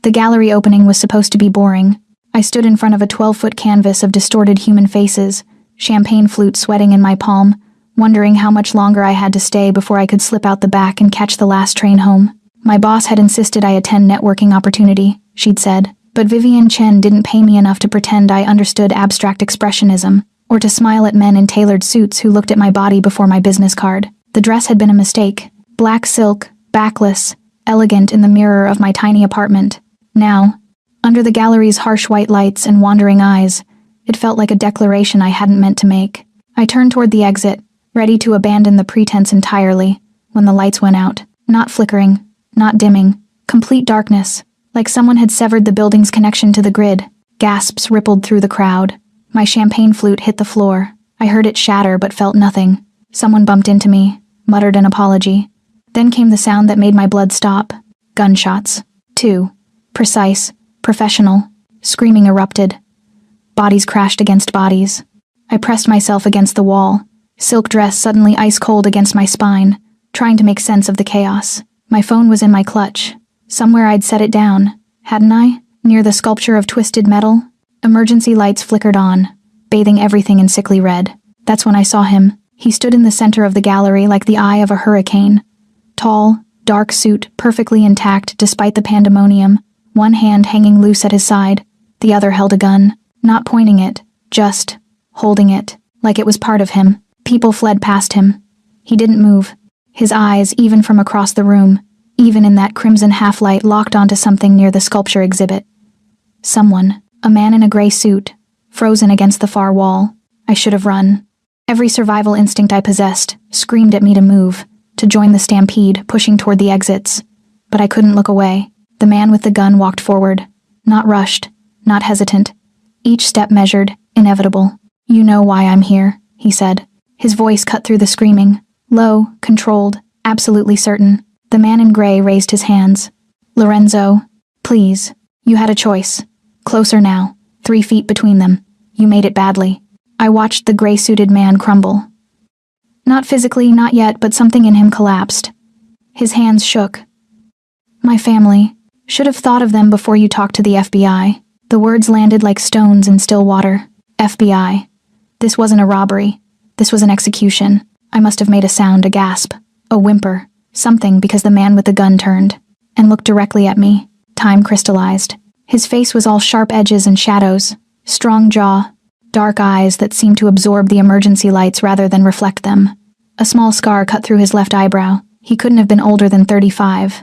The gallery opening was supposed to be boring. I stood in front of a 12-foot canvas of distorted human faces, champagne flute sweating in my palm, wondering how much longer I had to stay before I could slip out the back and catch the last train home. My boss had insisted I attend networking opportunity, she'd said, but Vivian Chen didn't pay me enough to pretend I understood abstract expressionism, or to smile at men in tailored suits who looked at my body before my business card. The dress had been a mistake. Black silk, backless, elegant in the mirror of my tiny apartment. Now, under the gallery's harsh white lights and wandering eyes, it felt like a declaration I hadn't meant to make. I turned toward the exit, ready to abandon the pretense entirely, when the lights went out. Not flickering, not dimming, complete darkness, like someone had severed the building's connection to the grid. Gasps rippled through the crowd. My champagne flute hit the floor. I heard it shatter but felt nothing. Someone bumped into me, muttered an apology. Then came the sound that made my blood stop. Gunshots. 2. Precise, professional. Screaming erupted. Bodies crashed against bodies. I pressed myself against the wall, silk dress suddenly ice cold against my spine, trying to make sense of the chaos. My phone was in my clutch. Somewhere I'd set it down, hadn't I? Near the sculpture of twisted metal. Emergency lights flickered on, bathing everything in sickly red. That's when I saw him. He stood in the center of the gallery like the eye of a hurricane. Tall, dark suit, perfectly intact despite the pandemonium, one hand hanging loose at his side, the other held a gun, not pointing it, just holding it, like it was part of him. People fled past him. He didn't move. His eyes, even from across the room, even in that crimson half-light, locked onto something near the sculpture exhibit. Someone, a man in a gray suit, frozen against the far wall. I should have run. Every survival instinct I possessed screamed at me to move, to join the stampede, pushing toward the exits. But I couldn't look away. The man with the gun walked forward, not rushed, not hesitant. Each step measured, inevitable. "You know why I'm here," he said. His voice cut through the screaming, low, controlled, absolutely certain. The man in gray raised his hands. "Lorenzo, please, you had a choice. Closer now, 3 feet between them. You made it badly." I watched the gray-suited man crumble. Not physically, not yet, but something in him collapsed. His hands shook. "My family. Should have thought of them before you talked to the FBI." The words landed like stones in still water. FBI. This wasn't a robbery. This was an execution. I must have made a sound, a gasp, a whimper, something, because the man with the gun turned and looked directly at me. Time crystallized. His face was all sharp edges and shadows, strong jaw, dark eyes that seemed to absorb the emergency lights rather than reflect them. A small scar cut through his left eyebrow. He couldn't have been older than 35,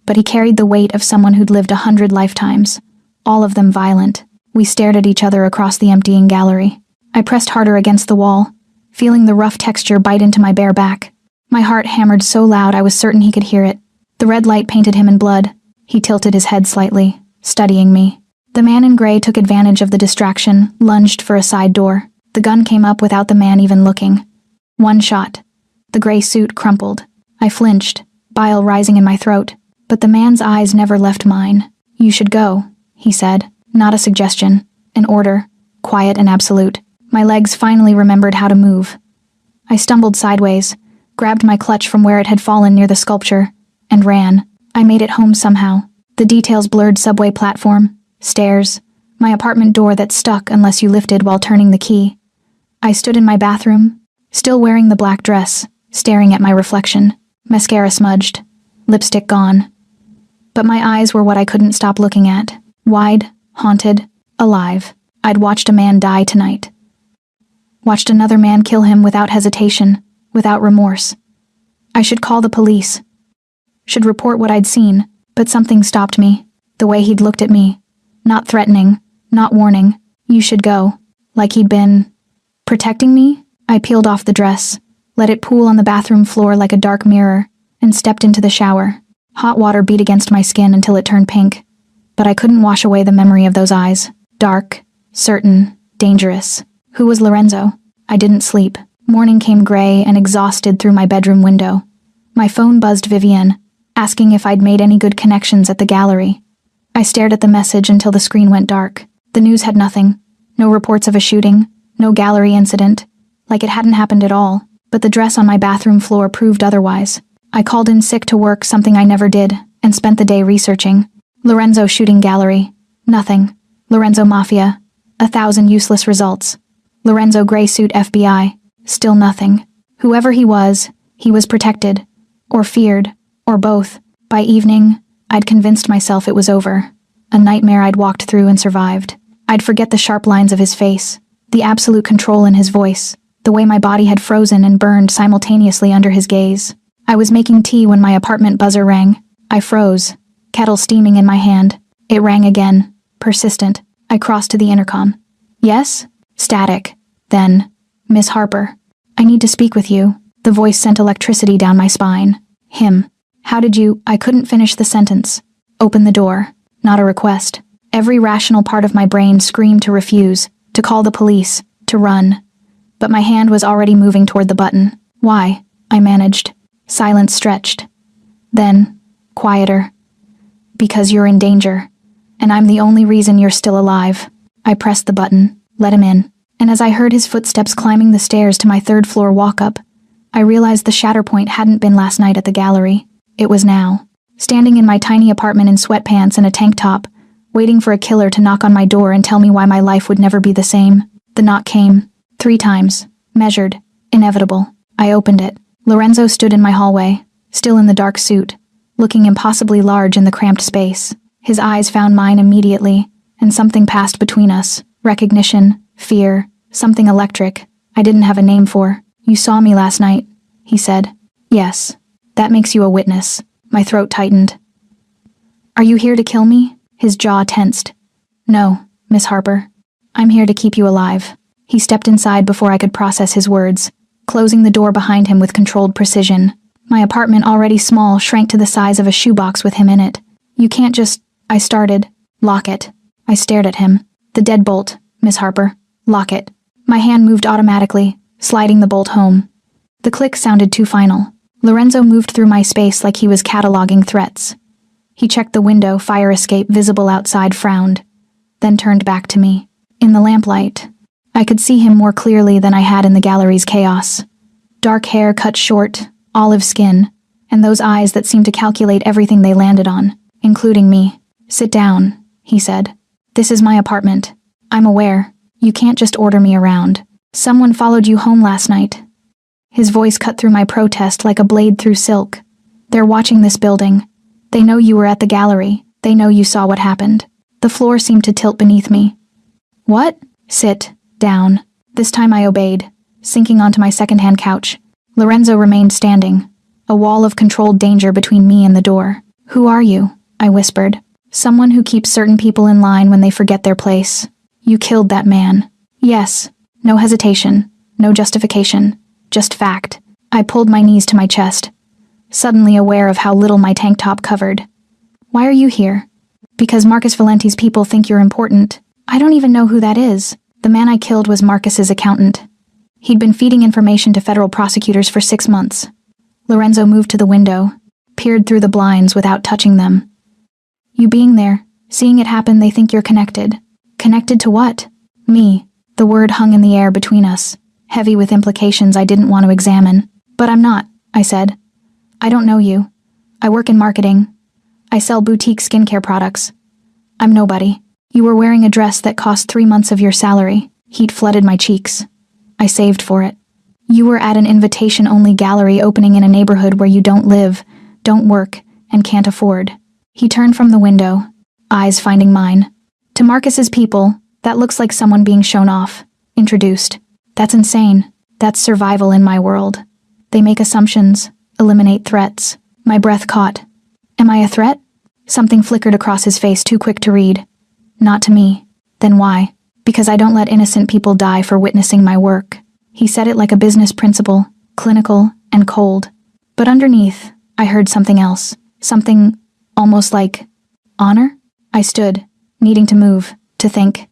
but he carried the weight of someone who'd lived 100 lifetimes, all of them violent. We stared at each other across the emptying gallery. I pressed harder against the wall, feeling the rough texture bite into my bare back. My heart hammered so loud I was certain he could hear it. The red light painted him in blood. He tilted his head slightly, studying me. The man in gray took advantage of the distraction, lunged for a side door. The gun came up without the man even looking. One shot. The gray suit crumpled. I flinched, bile rising in my throat, but the man's eyes never left mine. "You should go," he said. Not a suggestion, an order, quiet and absolute. My legs finally remembered how to move. I stumbled sideways, grabbed my clutch from where it had fallen near the sculpture, and ran. I made it home somehow. The details blurred: subway platform, stairs, my apartment door that stuck unless you lifted while turning the key. I stood in my bathroom, still wearing the black dress, staring at my reflection. Mascara smudged, lipstick gone. But my eyes were what I couldn't stop looking at. Wide, haunted, alive. I'd watched a man die tonight. Watched another man kill him without hesitation, without remorse. I should call the police. Should report what I'd seen, but something stopped me. The way he'd looked at me. Not threatening, not warning. "You should go." Like he'd been protecting me. I peeled off the dress, let it pool on the bathroom floor like a dark mirror, and stepped into the shower. Hot water beat against my skin until it turned pink, but I couldn't wash away the memory of those eyes. Dark, certain, dangerous. Who was Lorenzo? I didn't sleep. Morning came gray and exhausted through my bedroom window. My phone buzzed Vivian, asking if I'd made any good connections at the gallery. I stared at the message until the screen went dark. The news had nothing. No reports of a shooting, no gallery incident, like it hadn't happened at all. But the dress on my bathroom floor proved otherwise. I called in sick to work, something I never did, and spent the day researching. Lorenzo shooting gallery. Nothing. Lorenzo Mafia. 1,000 useless results. Lorenzo gray suit FBI. Still nothing. Whoever he was protected. Or feared. Or both. By evening, I'd convinced myself it was over. A nightmare I'd walked through and survived. I'd forget the sharp lines of his face, the absolute control in his voice, the way my body had frozen and burned simultaneously under his gaze. I was making tea when my apartment buzzer rang. I froze, kettle steaming in my hand. It rang again, persistent. I crossed to the intercom. Yes? Static. Then, Miss Harper. I need to speak with you. The voice sent electricity down my spine. Him. How did you? I couldn't finish the sentence. Open the door. Not a request. Every rational part of my brain screamed to refuse, to call the police, to run. But my hand was already moving toward the button. Why? I managed. Silence stretched. Then, quieter. Because you're in danger. And I'm the only reason you're still alive. I pressed the button, let him in. And as I heard his footsteps climbing the stairs to my third-floor walk-up, I realized the shatterpoint hadn't been last night at the gallery. It was now. Standing in my tiny apartment in sweatpants and a tank top, waiting for a killer to knock on my door and tell me why my life would never be the same. The knock came. 3 times. Measured. Inevitable. I opened it. Lorenzo stood in my hallway, still in the dark suit, looking impossibly large in the cramped space. His eyes found mine immediately, and something passed between us. Recognition, fear, something electric I didn't have a name for. You saw me last night, he said. Yes. That makes you a witness. My throat tightened. Are you here to kill me? His jaw tensed. No, Miss Harper. I'm here to keep you alive. He stepped inside before I could process his words, closing the door behind him with controlled precision. My apartment, already small, shrank to the size of a shoebox with him in it. You can't just... I started. Lock it. I stared at him. The deadbolt, Miss Harper. Lock it. My hand moved automatically, sliding the bolt home. The click sounded too final. Lorenzo moved through my space like he was cataloging threats. He checked the window, fire escape visible outside, frowned, then turned back to me. In the lamplight, I could see him more clearly than I had in the gallery's chaos. Dark hair cut short, olive skin, and those eyes that seemed to calculate everything they landed on, including me. Sit down, he said. This is my apartment. I'm aware. You can't just order me around. Someone followed you home last night. His voice cut through my protest like a blade through silk. They're watching this building. They know you were at the gallery. They know you saw what happened. The floor seemed to tilt beneath me. What? Sit. Down. This time I obeyed, sinking onto my second-hand couch. Lorenzo remained standing, a wall of controlled danger between me and the door. Who are you? I whispered. Someone who keeps certain people in line when they forget their place. You killed that man. Yes. No hesitation. No justification. Just fact. I pulled my knees to my chest, suddenly aware of how little my tank top covered. Why are you here? Because Marcus Valenti's people think you're important. I don't even know who that is. The man I killed was Marcus's accountant. He'd been feeding information to federal prosecutors for 6 months. Lorenzo moved to the window, peered through the blinds without touching them. You being there, seeing it happen, they think you're connected. Connected to what? Me. The word hung in the air between us, heavy with implications I didn't want to examine. But I'm not, I said. I don't know you. I work in marketing. I sell boutique skincare products. I'm nobody. You were wearing a dress that cost 3 months of your salary. Heat flooded my cheeks. I saved for it. You were at an invitation-only gallery opening in a neighborhood where you don't live, don't work, and can't afford. He turned from the window, eyes finding mine. To Marcus's people, that looks like someone being shown off, introduced. That's insane. That's survival in my world. They make assumptions, eliminate threats. My breath caught. Am I a threat? Something flickered across his face, too quick to read. Not to me. Then why? Because I don't let innocent people die for witnessing my work. He said it like a business principle, clinical and cold. But underneath, I heard something else. Something almost like honor? I stood, needing to move, to think.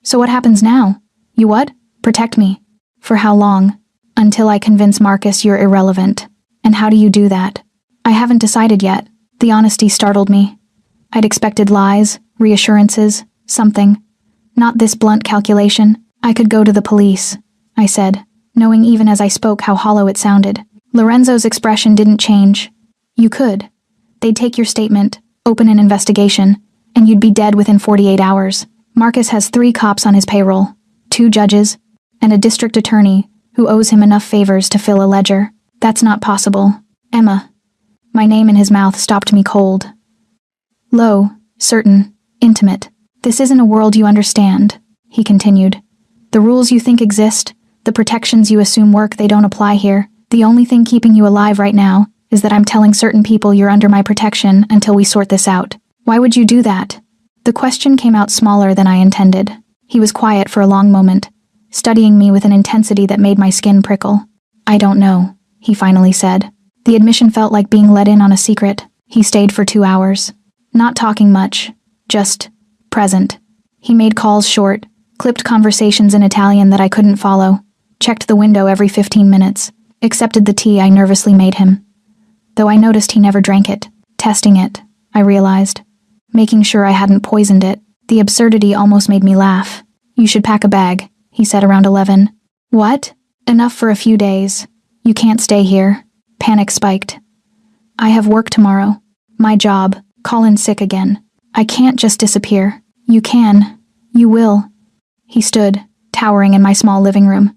So what happens now? You what? Protect me. For how long? Until I convince Marcus you're irrelevant. And how do you do that? I haven't decided yet. The honesty startled me. I'd expected lies, reassurances, something. Not this blunt calculation. I could go to the police, I said, knowing even as I spoke how hollow it sounded. Lorenzo's expression didn't change. You could. They'd take your statement, open an investigation, and you'd be dead within 48 hours. Marcus has 3 cops on his payroll, 2 judges, and a district attorney who owes him enough favors to fill a ledger. That's not possible. Emma. My name in his mouth stopped me cold. Low, certain, intimate. This isn't a world you understand, he continued. The rules you think exist, the protections you assume work, they don't apply here. The only thing keeping you alive right now is that I'm telling certain people you're under my protection until we sort this out. Why would you do that? The question came out smaller than I intended. He was quiet for a long moment, studying me with an intensity that made my skin prickle. I don't know, he finally said. The admission felt like being let in on a secret. He stayed for 2 hours. Not talking much, just present. He made calls short, clipped conversations in Italian that I couldn't follow, checked the window every 15 minutes, accepted the tea I nervously made him. Though I noticed he never drank it. Testing it, I realized. Making sure I hadn't poisoned it. The absurdity almost made me laugh. You should pack a bag, he said around 11. What? Enough for a few days. You can't stay here. Panic spiked. I have work tomorrow. My job. Call in sick again. I can't just disappear. You can. You will. He stood, towering in my small living room.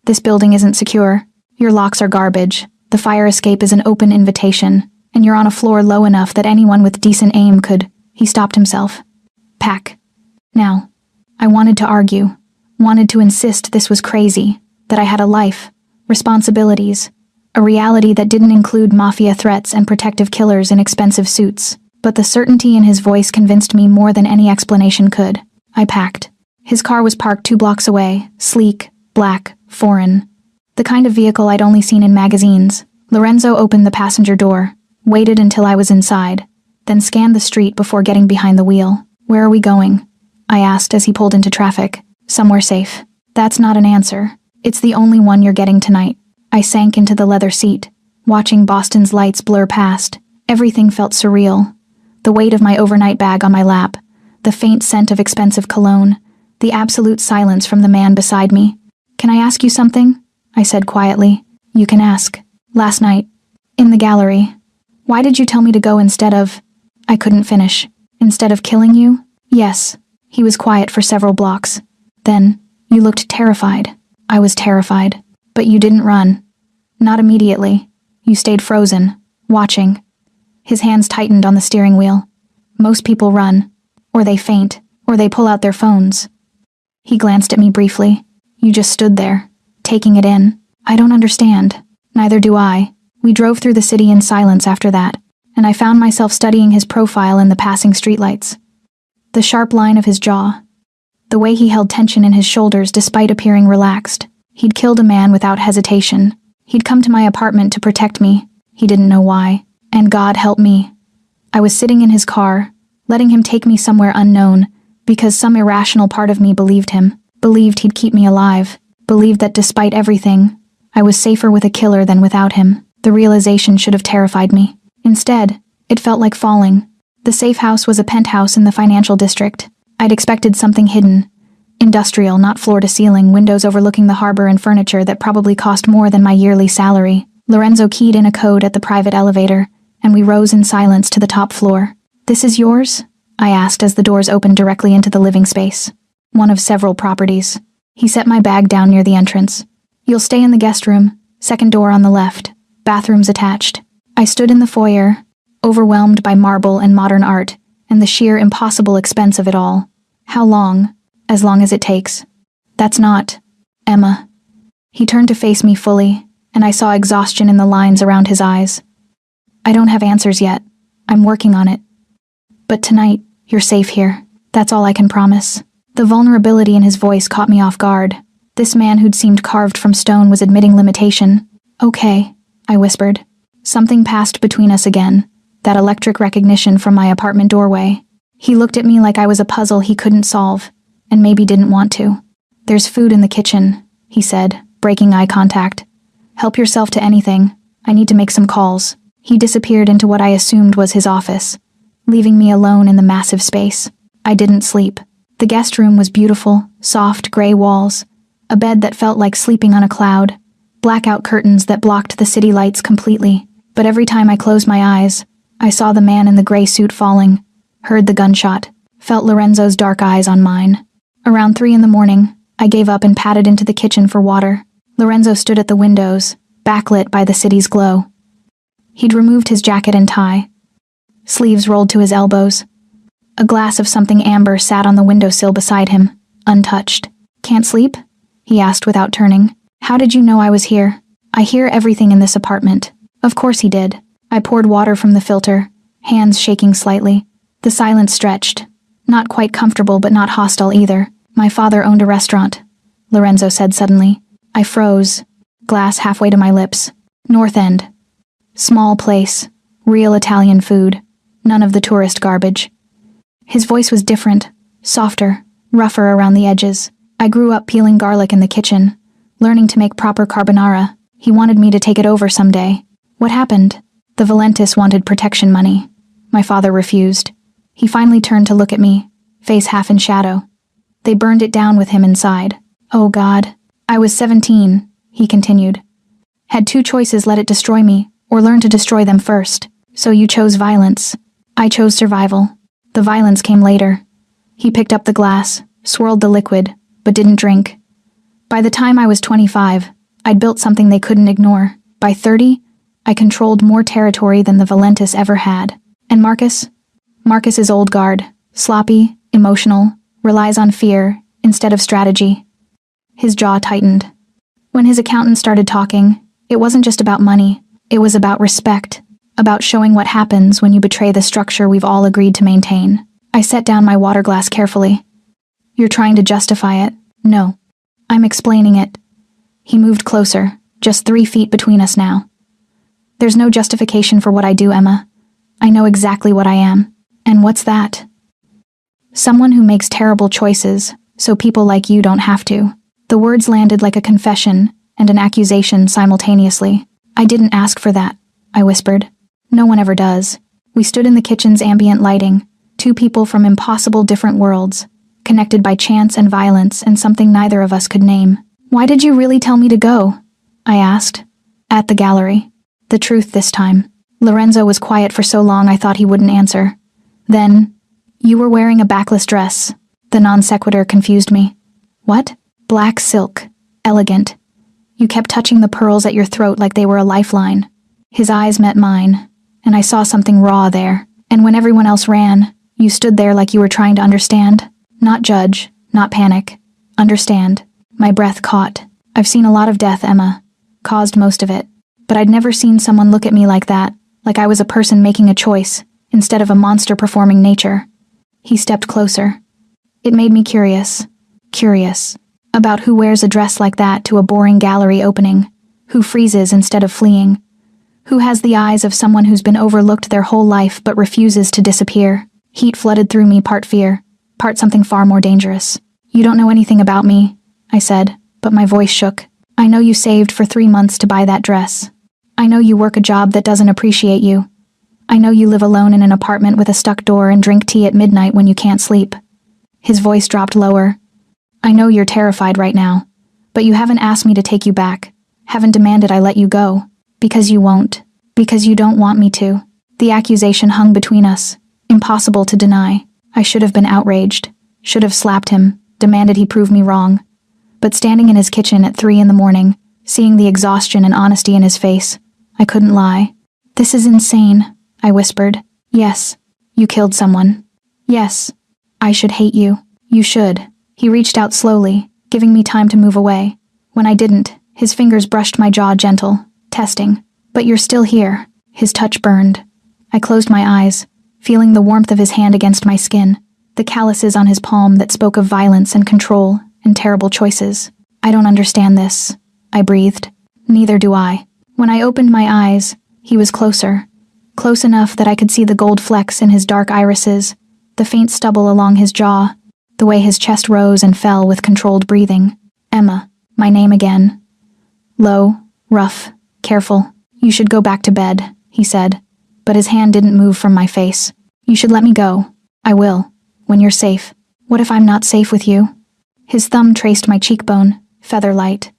This building isn't secure. Your locks are garbage. The fire escape is an open invitation, and you're on a floor low enough that anyone with decent aim could. He stopped himself. Pack. Now. I wanted to argue, wanted to insist this was crazy, that I had a life, responsibilities, a reality that didn't include mafia threats and protective killers in expensive suits, but the certainty in his voice convinced me more than any explanation could. I packed. His car was parked 2 blocks away, sleek, black, foreign. The kind of vehicle I'd only seen in magazines. Lorenzo opened the passenger door, waited until I was inside, then scanned the street before getting behind the wheel. Where are we going? I asked as he pulled into traffic. Somewhere safe. That's not an answer. It's the only one you're getting tonight. I sank into the leather seat, watching Boston's lights blur past. Everything felt surreal. The weight of my overnight bag on my lap, the faint scent of expensive cologne, the absolute silence from the man beside me. Can I ask you something? I said quietly. You can ask. Last night, in the gallery. Why did you tell me to go instead of... I couldn't finish. Instead of killing you? Yes. He was quiet for several blocks. Then, you looked terrified. I was terrified. But you didn't run. Not immediately. You stayed frozen, watching. His hands tightened on the steering wheel. Most people run. Or they faint. Or they pull out their phones. He glanced at me briefly. You just stood there, taking it in. I don't understand. Neither do I. We drove through the city in silence after that, and I found myself studying his profile in the passing streetlights. The sharp line of his jaw. The way he held tension in his shoulders despite appearing relaxed. He'd killed a man without hesitation. He'd come to my apartment to protect me. He didn't know why. And God help me. I was sitting in his car, letting him take me somewhere unknown, because some irrational part of me believed him, believed he'd keep me alive, believed that despite everything, I was safer with a killer than without him. The realization should have terrified me. Instead, it felt like falling. The safe house was a penthouse in the financial district. I'd expected something hidden. Industrial, not floor-to-ceiling, windows overlooking the harbor and furniture that probably cost more than my yearly salary. Lorenzo keyed in a code at the private elevator, and we rose in silence to the top floor. This is yours? I asked as the doors opened directly into the living space. One of several properties. He set my bag down near the entrance. You'll stay in the guest room, second door on the left, bathrooms attached. I stood in the foyer, overwhelmed by marble and modern art, and the sheer impossible expense of it all. How long? As long as it takes. That's not... Emma. He turned to face me fully, and I saw exhaustion in the lines around his eyes. I don't have answers yet. I'm working on it. But tonight, you're safe here. That's all I can promise. The vulnerability in his voice caught me off guard. This man who'd seemed carved from stone was admitting limitation. Okay, I whispered. Something passed between us again. That electric recognition from my apartment doorway. He looked at me like I was a puzzle he couldn't solve, and maybe didn't want to. There's food in the kitchen, he said, breaking eye contact. Help yourself to anything. I need to make some calls. He disappeared into what I assumed was his office, leaving me alone in the massive space. I didn't sleep. The guest room was beautiful, soft gray walls, a bed that felt like sleeping on a cloud, blackout curtains that blocked the city lights completely. But every time I closed my eyes, I saw the man in the gray suit falling, heard the gunshot. felt Lorenzo's dark eyes on mine. Around 3 in the morning, I gave up and padded into the kitchen for water. Lorenzo stood at the windows, backlit by the city's glow. He'd removed his jacket and tie, sleeves rolled to his elbows. A glass of something amber sat on the windowsill beside him, untouched. "Can't sleep?" he asked without turning. "How did you know I was here?" "I hear everything in this apartment." Of course he did. I poured water from the filter, hands shaking slightly. The silence stretched. Not quite comfortable but not hostile either. "My father owned a restaurant," Lorenzo said suddenly. I froze, glass halfway to my lips. "North End. Small place, real Italian food, none of the tourist garbage." His voice was different, softer, rougher around the edges. I grew up peeling garlic in the kitchen, learning to make proper carbonara. He wanted me to take it over someday. "What happened?" "The Valentis wanted protection money. My father refused. He finally turned to look at me, face half in shadow. They burned it down with him inside." "Oh God." "I was 17, he continued. "Had 2 choices: let it destroy me, or learn to destroy them first. So you chose violence. I chose survival. The violence came later." He picked up the glass, swirled the liquid, but didn't drink. "By the time I was 25, I'd built something they couldn't ignore. By 30, I controlled more territory than the Valentis ever had. And Marcus? Marcus is old guard, sloppy, emotional, relies on fear instead of strategy." His jaw tightened. When his accountant started talking, it wasn't just about money, it was about respect, about showing what happens when you betray the structure we've all agreed to maintain. I set down my water glass carefully. "You're trying to justify it." "No. I'm explaining it." He moved closer, just 3 feet between us now. "There's no justification for what I do, Emma. I know exactly what I am. And what's that?" "Someone who makes terrible choices, so people like you don't have to." The words landed like a confession and an accusation simultaneously. "I didn't ask for that," I whispered. "No one ever does." We stood in the kitchen's ambient lighting, 2 people from impossible different worlds, connected by chance and violence and something neither of us could name. "Why did you really tell me to go?" I asked. "At the gallery." The truth this time. Lorenzo was quiet for so long I thought he wouldn't answer. Then, "You were wearing a backless dress." The non sequitur confused me. "What?" "Black silk. Elegant. You kept touching the pearls at your throat like they were a lifeline." His eyes met mine, and I saw something raw there. "And when everyone else ran, you stood there like you were trying to understand. Not judge, not panic. Understand." My breath caught. "I've seen a lot of death, Emma. Caused most of it. But I'd never seen someone look at me like that, like I was a person making a choice, instead of a monster performing nature." He stepped closer. It made me curious. Curious. About who wears a dress like that to a boring gallery opening, who freezes instead of fleeing, who has the eyes of someone who's been overlooked their whole life but refuses to disappear. Heat flooded through me, part fear, part something far more dangerous. "You don't know anything about me," I said, but my voice shook. "I know you saved for 3 months to buy that dress. I know you work a job that doesn't appreciate you. I know you live alone in an apartment with a stuck door and drink tea at midnight when you can't sleep." His voice dropped lower. "I know you're terrified right now, but you haven't asked me to take you back, haven't demanded I let you go, because you won't, because you don't want me to." The accusation hung between us, impossible to deny. I should have been outraged, should have slapped him, demanded he prove me wrong. But standing in his kitchen at 3 in the morning, seeing the exhaustion and honesty in his face, I couldn't lie. "This is insane," I whispered. "Yes, you killed someone. Yes, I should hate you. You should." He reached out slowly, giving me time to move away. When I didn't, his fingers brushed my jaw gentle, testing. "But you're still here." His touch burned. I closed my eyes, feeling the warmth of his hand against my skin, the calluses on his palm that spoke of violence and control and terrible choices. "I don't understand this," I breathed. "Neither do I." When I opened my eyes, he was closer. Close enough that I could see the gold flecks in his dark irises, the faint stubble along his jaw, the way his chest rose and fell with controlled breathing. "Emma," my name again. Low, rough, careful. "You should go back to bed," he said, but his hand didn't move from my face. "You should let me go." "I will, when you're safe." "What if I'm not safe with you?" His thumb traced my cheekbone, feather light.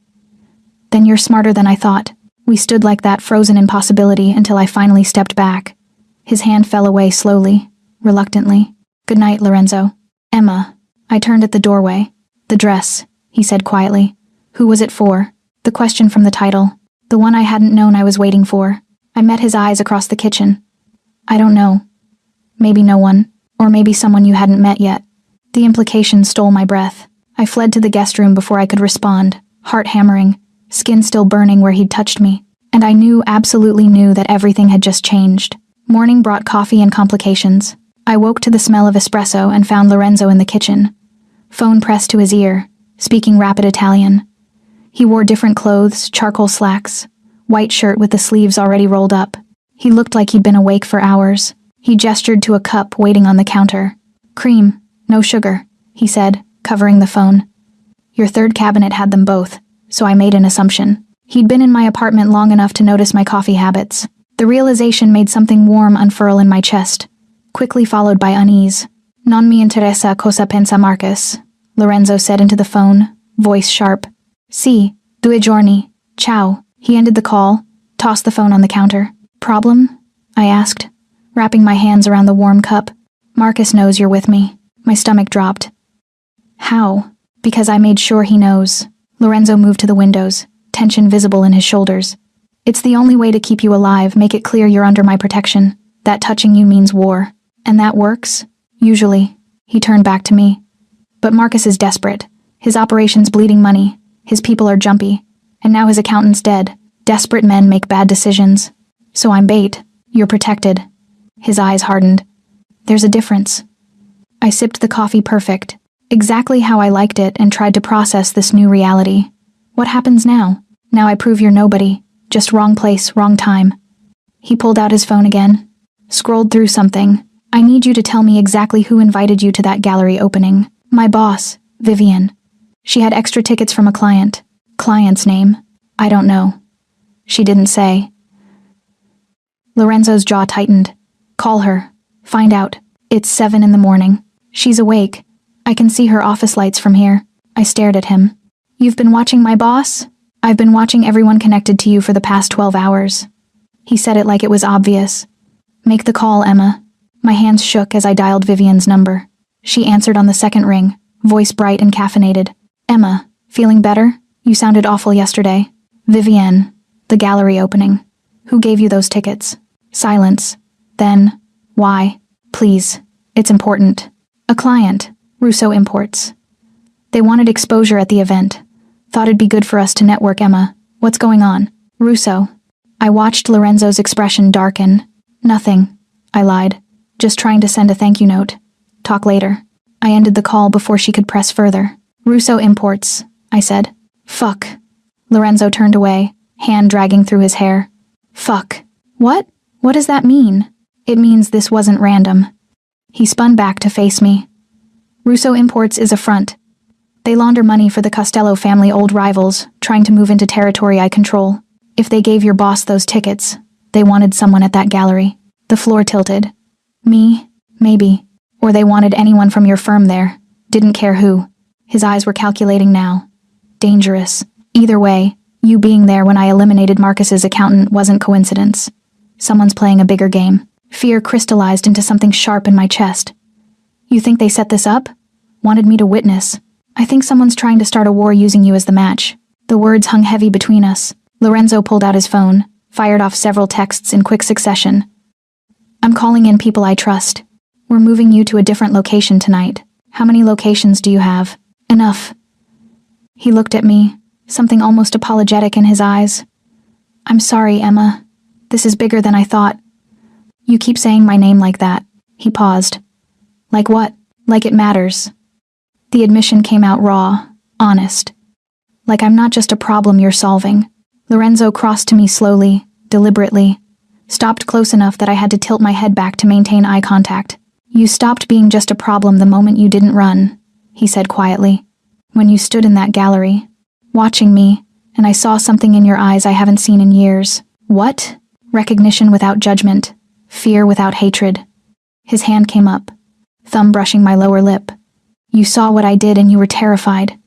"Then you're smarter than I thought." We stood like that, frozen in possibility, until I finally stepped back. His hand fell away slowly, reluctantly. Good night, Lorenzo. Emma. I turned at the doorway. The dress, he said quietly. Who was it for? The question from the title. The one I hadn't known I was waiting for. I met his eyes across the kitchen. I don't know. Maybe no one. Or maybe someone you hadn't met yet. The implication stole my breath. I fled to the guest room before I could respond, heart hammering, skin still burning where he'd touched me. And I knew, absolutely knew, that everything had just changed. Morning brought coffee and complications. I woke to the smell of espresso and found Lorenzo in the kitchen. Phone pressed to his ear, speaking rapid Italian. He wore different clothes, charcoal slacks, white shirt with the sleeves already rolled up. He looked like he'd been awake for hours. He gestured to a cup waiting on the counter. Cream, no sugar, he said, covering the phone. Your third cabinet had them both, so I made an assumption. He'd been in my apartment long enough to notice my coffee habits. The realization made something warm unfurl in my chest, quickly followed by unease. Non mi interessa cosa pensa Marcus, Lorenzo said into the phone, voice sharp. Si, 2 giorni, ciao. He ended the call, tossed the phone on the counter. Problem? I asked, wrapping my hands around the warm cup. Marcus knows you're with me. My stomach dropped. How? Because I made sure he knows. Lorenzo moved to the windows, tension visible in his shoulders. It's the only way to keep you alive, make it clear you're under my protection. That touching you means war. And that works? Usually. He turned back to me. But Marcus is desperate. His operation's bleeding money. His people are jumpy. And now his accountant's dead. Desperate men make bad decisions. So I'm bait. You're protected. His eyes hardened. There's a difference. I sipped the coffee perfect, exactly how I liked it, and tried to process this new reality. What happens now? Now I prove you're nobody. Just wrong place, wrong time. He pulled out his phone again. Scrolled through something. I need you to tell me exactly who invited you to that gallery opening. My boss, Vivian. She had extra tickets from a client. Client's name? I don't know. She didn't say. Lorenzo's jaw tightened. Call her. Find out. It's 7 a.m. She's awake. I can see her office lights from here. I stared at him. You've been watching my boss? I've been watching everyone connected to you for the past 12 hours. He said it like it was obvious. Make the call, Emma. My hands shook as I dialed Vivian's number. She answered on the second ring, voice bright and caffeinated. Emma, feeling better? You sounded awful yesterday. Vivienne, the gallery opening. Who gave you those tickets? Silence. Then, why? Please, it's important. A client, Russo Imports. They wanted exposure at the event. Thought it'd be good for us to network, Emma. What's going on? Russo. I watched Lorenzo's expression darken. Nothing, I lied. Just trying to send a thank you note. Talk later. I ended the call before she could press further. Russo Imports, I said. Fuck. Lorenzo turned away, hand dragging through his hair. Fuck. What? What does that mean? It means this wasn't random. He spun back to face me. Russo Imports is a front. They launder money for the Costello family, old rivals, trying to move into territory I control. If they gave your boss those tickets, they wanted someone at that gallery. The floor tilted. Me? Maybe. Or they wanted anyone from your firm there. Didn't care who. His eyes were calculating now. Dangerous. Either way, you being there when I eliminated Marcus's accountant wasn't coincidence. Someone's playing a bigger game. Fear crystallized into something sharp in my chest. You think they set this up? Wanted me to witness. I think someone's trying to start a war using you as the match. The words hung heavy between us. Lorenzo pulled out his phone, fired off several texts in quick succession. I'm calling in people I trust. We're moving you to a different location tonight. How many locations do you have? Enough. He looked at me, something almost apologetic in his eyes. I'm sorry, Emma. This is bigger than I thought. You keep saying my name like that. He paused. Like what? Like it matters. The admission came out raw, honest. Like I'm not just a problem you're solving. Lorenzo crossed to me slowly, deliberately. Stopped close enough that I had to tilt my head back to maintain eye contact. You stopped being just a problem the moment you didn't run, he said quietly. When you stood in that gallery, watching me, and I saw something in your eyes I haven't seen in years. What? Recognition without judgment. Fear without hatred. His hand came up, thumb brushing my lower lip. You saw what I did and you were terrified.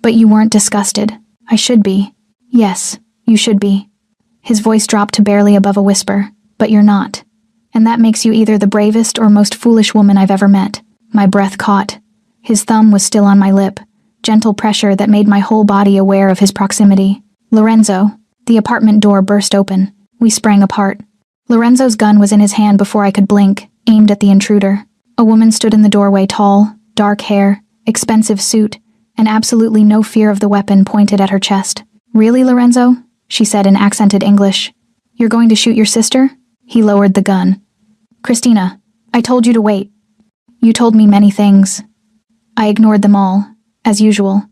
But you weren't disgusted. I should be. Yes, you should be. His voice dropped to barely above a whisper. But you're not. And that makes you either the bravest or most foolish woman I've ever met. My breath caught. His thumb was still on my lip, gentle pressure that made my whole body aware of his proximity. Lorenzo. The apartment door burst open. We sprang apart. Lorenzo's gun was in his hand before I could blink, aimed at the intruder. A woman stood in the doorway, tall, dark hair, expensive suit, and absolutely no fear of the weapon pointed at her chest. "Really, Lorenzo?" she said in accented English. "You're going to shoot your sister?" He lowered the gun. "Christina, I told you to wait. You told me many things." I ignored them all, as usual.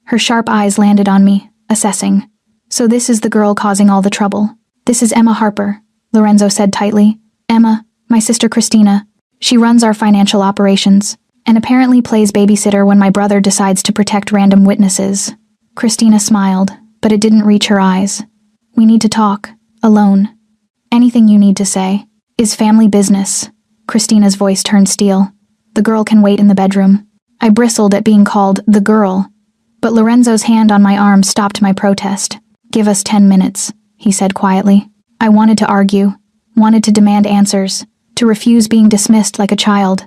Her sharp eyes landed on me, assessing. "So this is the girl causing all the trouble. This is Emma Harper," Lorenzo said tightly. "Emma, my sister Christina. She runs our financial operations, and apparently plays babysitter when my brother decides to protect random witnesses." Christina smiled, but it didn't reach her eyes. "We need to talk, alone. Anything you need to say is family business." Christina's voice turned steel. "The girl can wait in the bedroom." I bristled at being called the girl, but Lorenzo's hand on my arm stopped my protest. "Give us 10 minutes, he said quietly. I wanted to argue, wanted to demand answers, to refuse being dismissed like a child.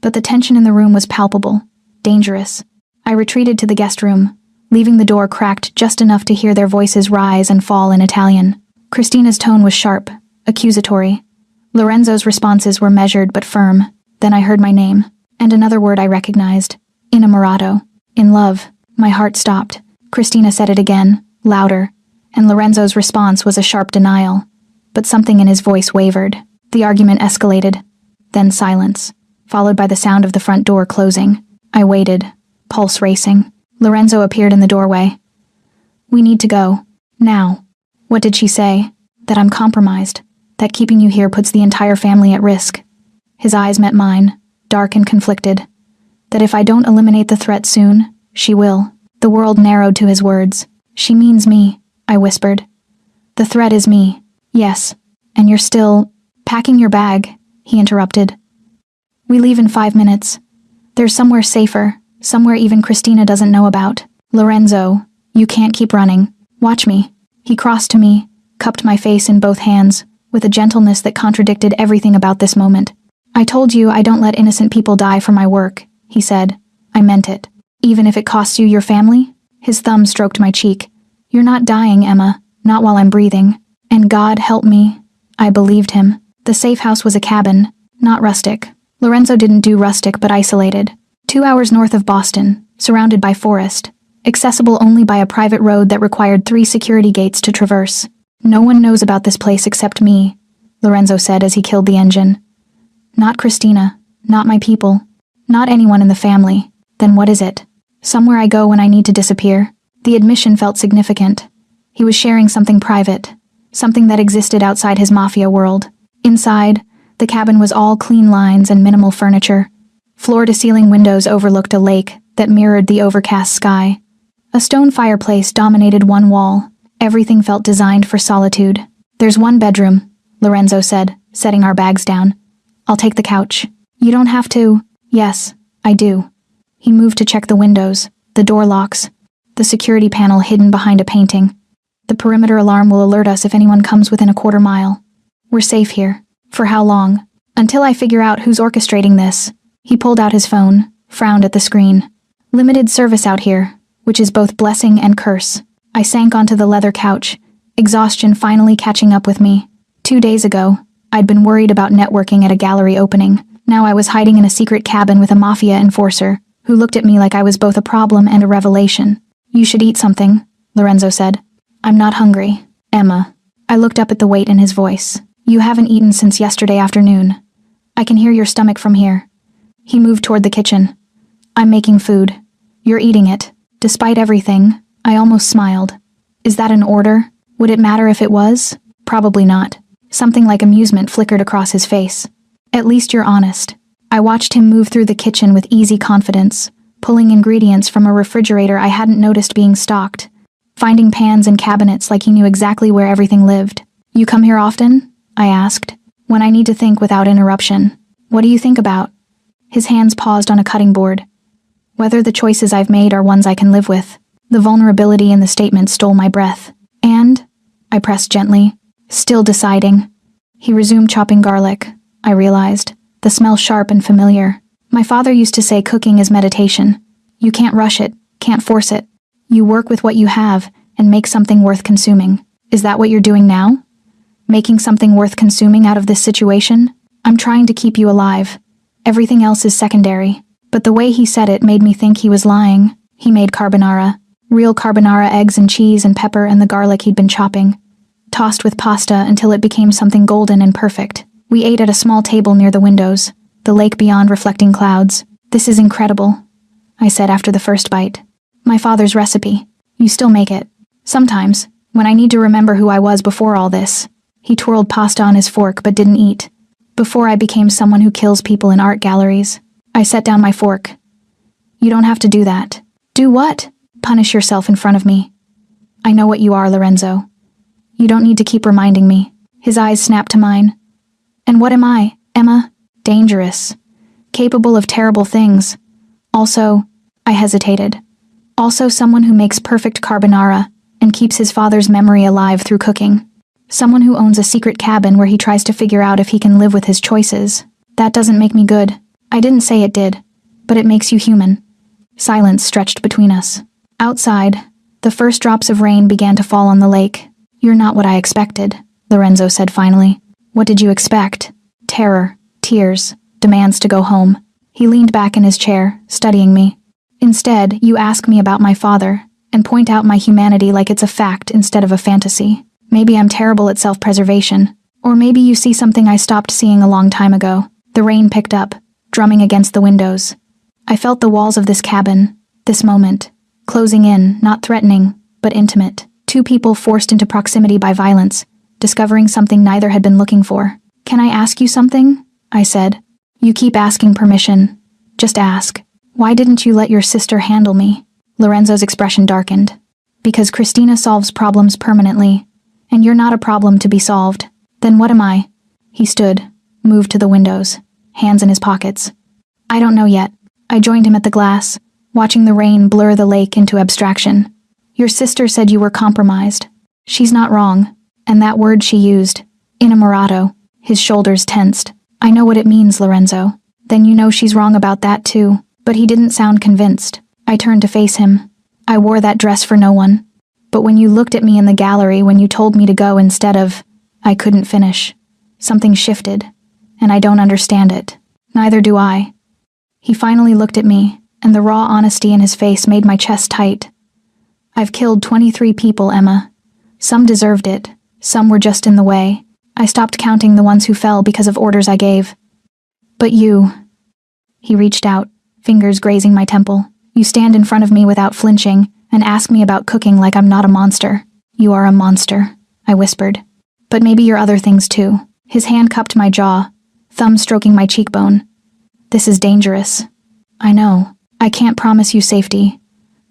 But the tension in the room was palpable, dangerous. I retreated to the guest room, leaving the door cracked just enough to hear their voices rise and fall in Italian. Christina's tone was sharp, accusatory. Lorenzo's responses were measured but firm. Then I heard my name, and another word I recognized. Innamorato. In love. My heart stopped. Christina said it again, louder, and Lorenzo's response was a sharp denial. But something in his voice wavered. The argument escalated. Then silence, followed by the sound of the front door closing. I waited, pulse racing. Lorenzo appeared in the doorway. "We need to go. Now." "What did she say?" "That I'm compromised. That keeping you here puts the entire family at risk." His eyes met mine, dark and conflicted. "That if I don't eliminate the threat soon, she will." The world narrowed to his words. "She means me," I whispered. "The threat is me. Yes. And you're still packing your bag," he interrupted. "We leave in 5 minutes. There's somewhere safer, somewhere even Christina doesn't know about." "Lorenzo, you can't keep running. Watch me." He crossed to me, cupped my face in both hands, with a gentleness that contradicted everything about this moment. "I told you I don't let innocent people die for my work," he said. "I meant it. Even if it costs you your family?" His thumb stroked my cheek. "You're not dying, Emma. Not while I'm breathing. And God help me." I believed him. The safe house was a cabin, not rustic. Lorenzo didn't do rustic but isolated. 2 hours north of Boston, surrounded by forest, accessible only by a private road that required 3 security gates to traverse. "No one knows about this place except me," Lorenzo said as he killed the engine. "Not Christina, not my people, not anyone in the family. Then what is it? Somewhere I go when I need to disappear." The admission felt significant. He was sharing something private, something that existed outside his Mafia world. Inside, the cabin was all clean lines and minimal furniture. Floor-to-ceiling windows overlooked a lake that mirrored the overcast sky. A stone fireplace dominated one wall. Everything felt designed for solitude. "There's one bedroom," Lorenzo said, setting our bags down. "I'll take the couch." "You don't have to." "Yes, I do." He moved to check the windows, the door locks, the security panel hidden behind a painting. "The perimeter alarm will alert us if anyone comes within a quarter mile. We're safe here. For how long? Until I figure out who's orchestrating this." He pulled out his phone, frowned at the screen. "Limited service out here, which is both blessing and curse." I sank onto the leather couch, exhaustion finally catching up with me. 2 days ago, I'd been worried about networking at a gallery opening. Now I was hiding in a secret cabin with a Mafia enforcer, who looked at me like I was both a problem and a revelation. "You should eat something," Lorenzo said. "I'm not hungry, Emma." I looked up at the weight in his voice. "You haven't eaten since yesterday afternoon. I can hear your stomach from here." He moved toward the kitchen. "I'm making food. You're eating it." Despite everything, I almost smiled. Is that an order? Would it matter if it was? Probably not. Something like amusement flickered across his face. "At least you're honest." I watched him move through the kitchen with easy confidence, pulling ingredients from a refrigerator I hadn't noticed being stocked, finding pans and cabinets like he knew exactly where everything lived. "You come here often?" I asked. "When I need to think without interruption." "What do you think about?" His hands paused on a cutting board. "Whether the choices I've made are ones I can live with." The vulnerability in the statement stole my breath. "And?" I pressed gently, still deciding. He resumed chopping garlic, I realized, the smell sharp and familiar. My father used to say cooking is meditation. You can't rush it, can't force it. You work with what you have and make something worth consuming. Is that what you're doing now? Making something worth consuming out of this situation? I'm trying to keep you alive. Everything else is secondary. But the way he said it made me think he was lying. He made carbonara. Real carbonara, eggs and cheese and pepper and the garlic he'd been chopping. Tossed with pasta until it became something golden and perfect. We ate at a small table near the windows, the lake beyond reflecting clouds. This is incredible, I said after the first bite. My father's recipe. You still make it. Sometimes, when I need to remember who I was before all this. He twirled pasta on his fork but didn't eat. Before I became someone who kills people in art galleries. I set down my fork. You don't have to do that. Do what? Punish yourself in front of me. I know what you are, Lorenzo. You don't need to keep reminding me. His eyes snapped to mine. And what am I, Emma? Dangerous. Capable of terrible things. Also, I hesitated. Also someone who makes perfect carbonara and keeps his father's memory alive through cooking. Someone who owns a secret cabin where he tries to figure out if he can live with his choices. That doesn't make me good. I didn't say it did, but it makes you human. Silence stretched between us. Outside, the first drops of rain began to fall on the lake. You're not what I expected, Lorenzo said finally. What did you expect? Terror, tears, demands to go home. He leaned back in his chair, studying me. Instead, you ask me about my father, and point out my humanity like it's a fact instead of a fantasy. Maybe I'm terrible at self-preservation, or maybe you see something I stopped seeing a long time ago. The rain picked up, drumming against the windows. I felt the walls of this cabin, this moment, closing in, not threatening, but intimate. Two people forced into proximity by violence, discovering something neither had been looking for. Can I ask you something? I said. You keep asking permission. Just ask. Why didn't you let your sister handle me? Lorenzo's expression darkened. Because Christina solves problems permanently, and you're not a problem to be solved. Then what am I? He stood, moved to the windows, hands in his pockets. I don't know yet. I joined him at the glass, watching the rain blur the lake into abstraction. Your sister said you were compromised. She's not wrong. And that word she used, innamorato, his shoulders tensed. I know what it means, Lorenzo. Then you know she's wrong about that too. But he didn't sound convinced. I turned to face him. I wore that dress for no one. But when you looked at me in the gallery, when you told me to go instead of, I couldn't finish. Something shifted, and I don't understand it. Neither do I. He finally looked at me, and the raw honesty in his face made my chest tight. I've killed 23 people, Emma. Some deserved it. Some were just in the way. I stopped counting the ones who fell because of orders I gave. But you... He reached out, fingers grazing my temple. You stand in front of me without flinching and ask me about cooking like I'm not a monster. You are a monster, I whispered. But maybe you're other things too. His hand cupped my jaw, thumb stroking my cheekbone. This is dangerous. I know. I can't promise you safety.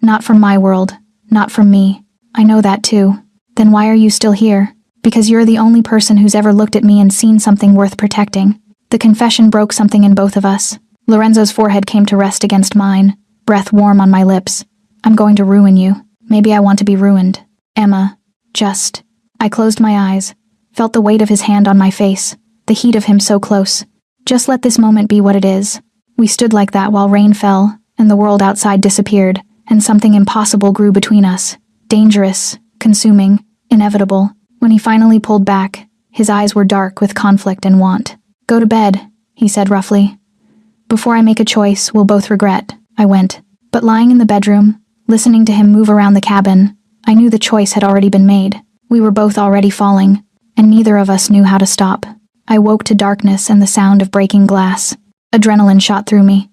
Not from my world. Not from me. I know that too. Then why are you still here? Because you're the only person who's ever looked at me and seen something worth protecting. The confession broke something in both of us. Lorenzo's forehead came to rest against mine, breath warm on my lips. I'm going to ruin you. Maybe I want to be ruined. Emma, just... I closed my eyes, felt the weight of his hand on my face, the heat of him so close. Just let this moment be what it is. We stood like that while rain fell, and the world outside disappeared, and something impossible grew between us. Dangerous, consuming, inevitable. When he finally pulled back, his eyes were dark with conflict and want. Go to bed, he said roughly. Before I make a choice we'll both regret, I went. But lying in the bedroom, listening to him move around the cabin, I knew the choice had already been made. We were both already falling, and neither of us knew how to stop. I woke to darkness and the sound of breaking glass. Adrenaline shot through me.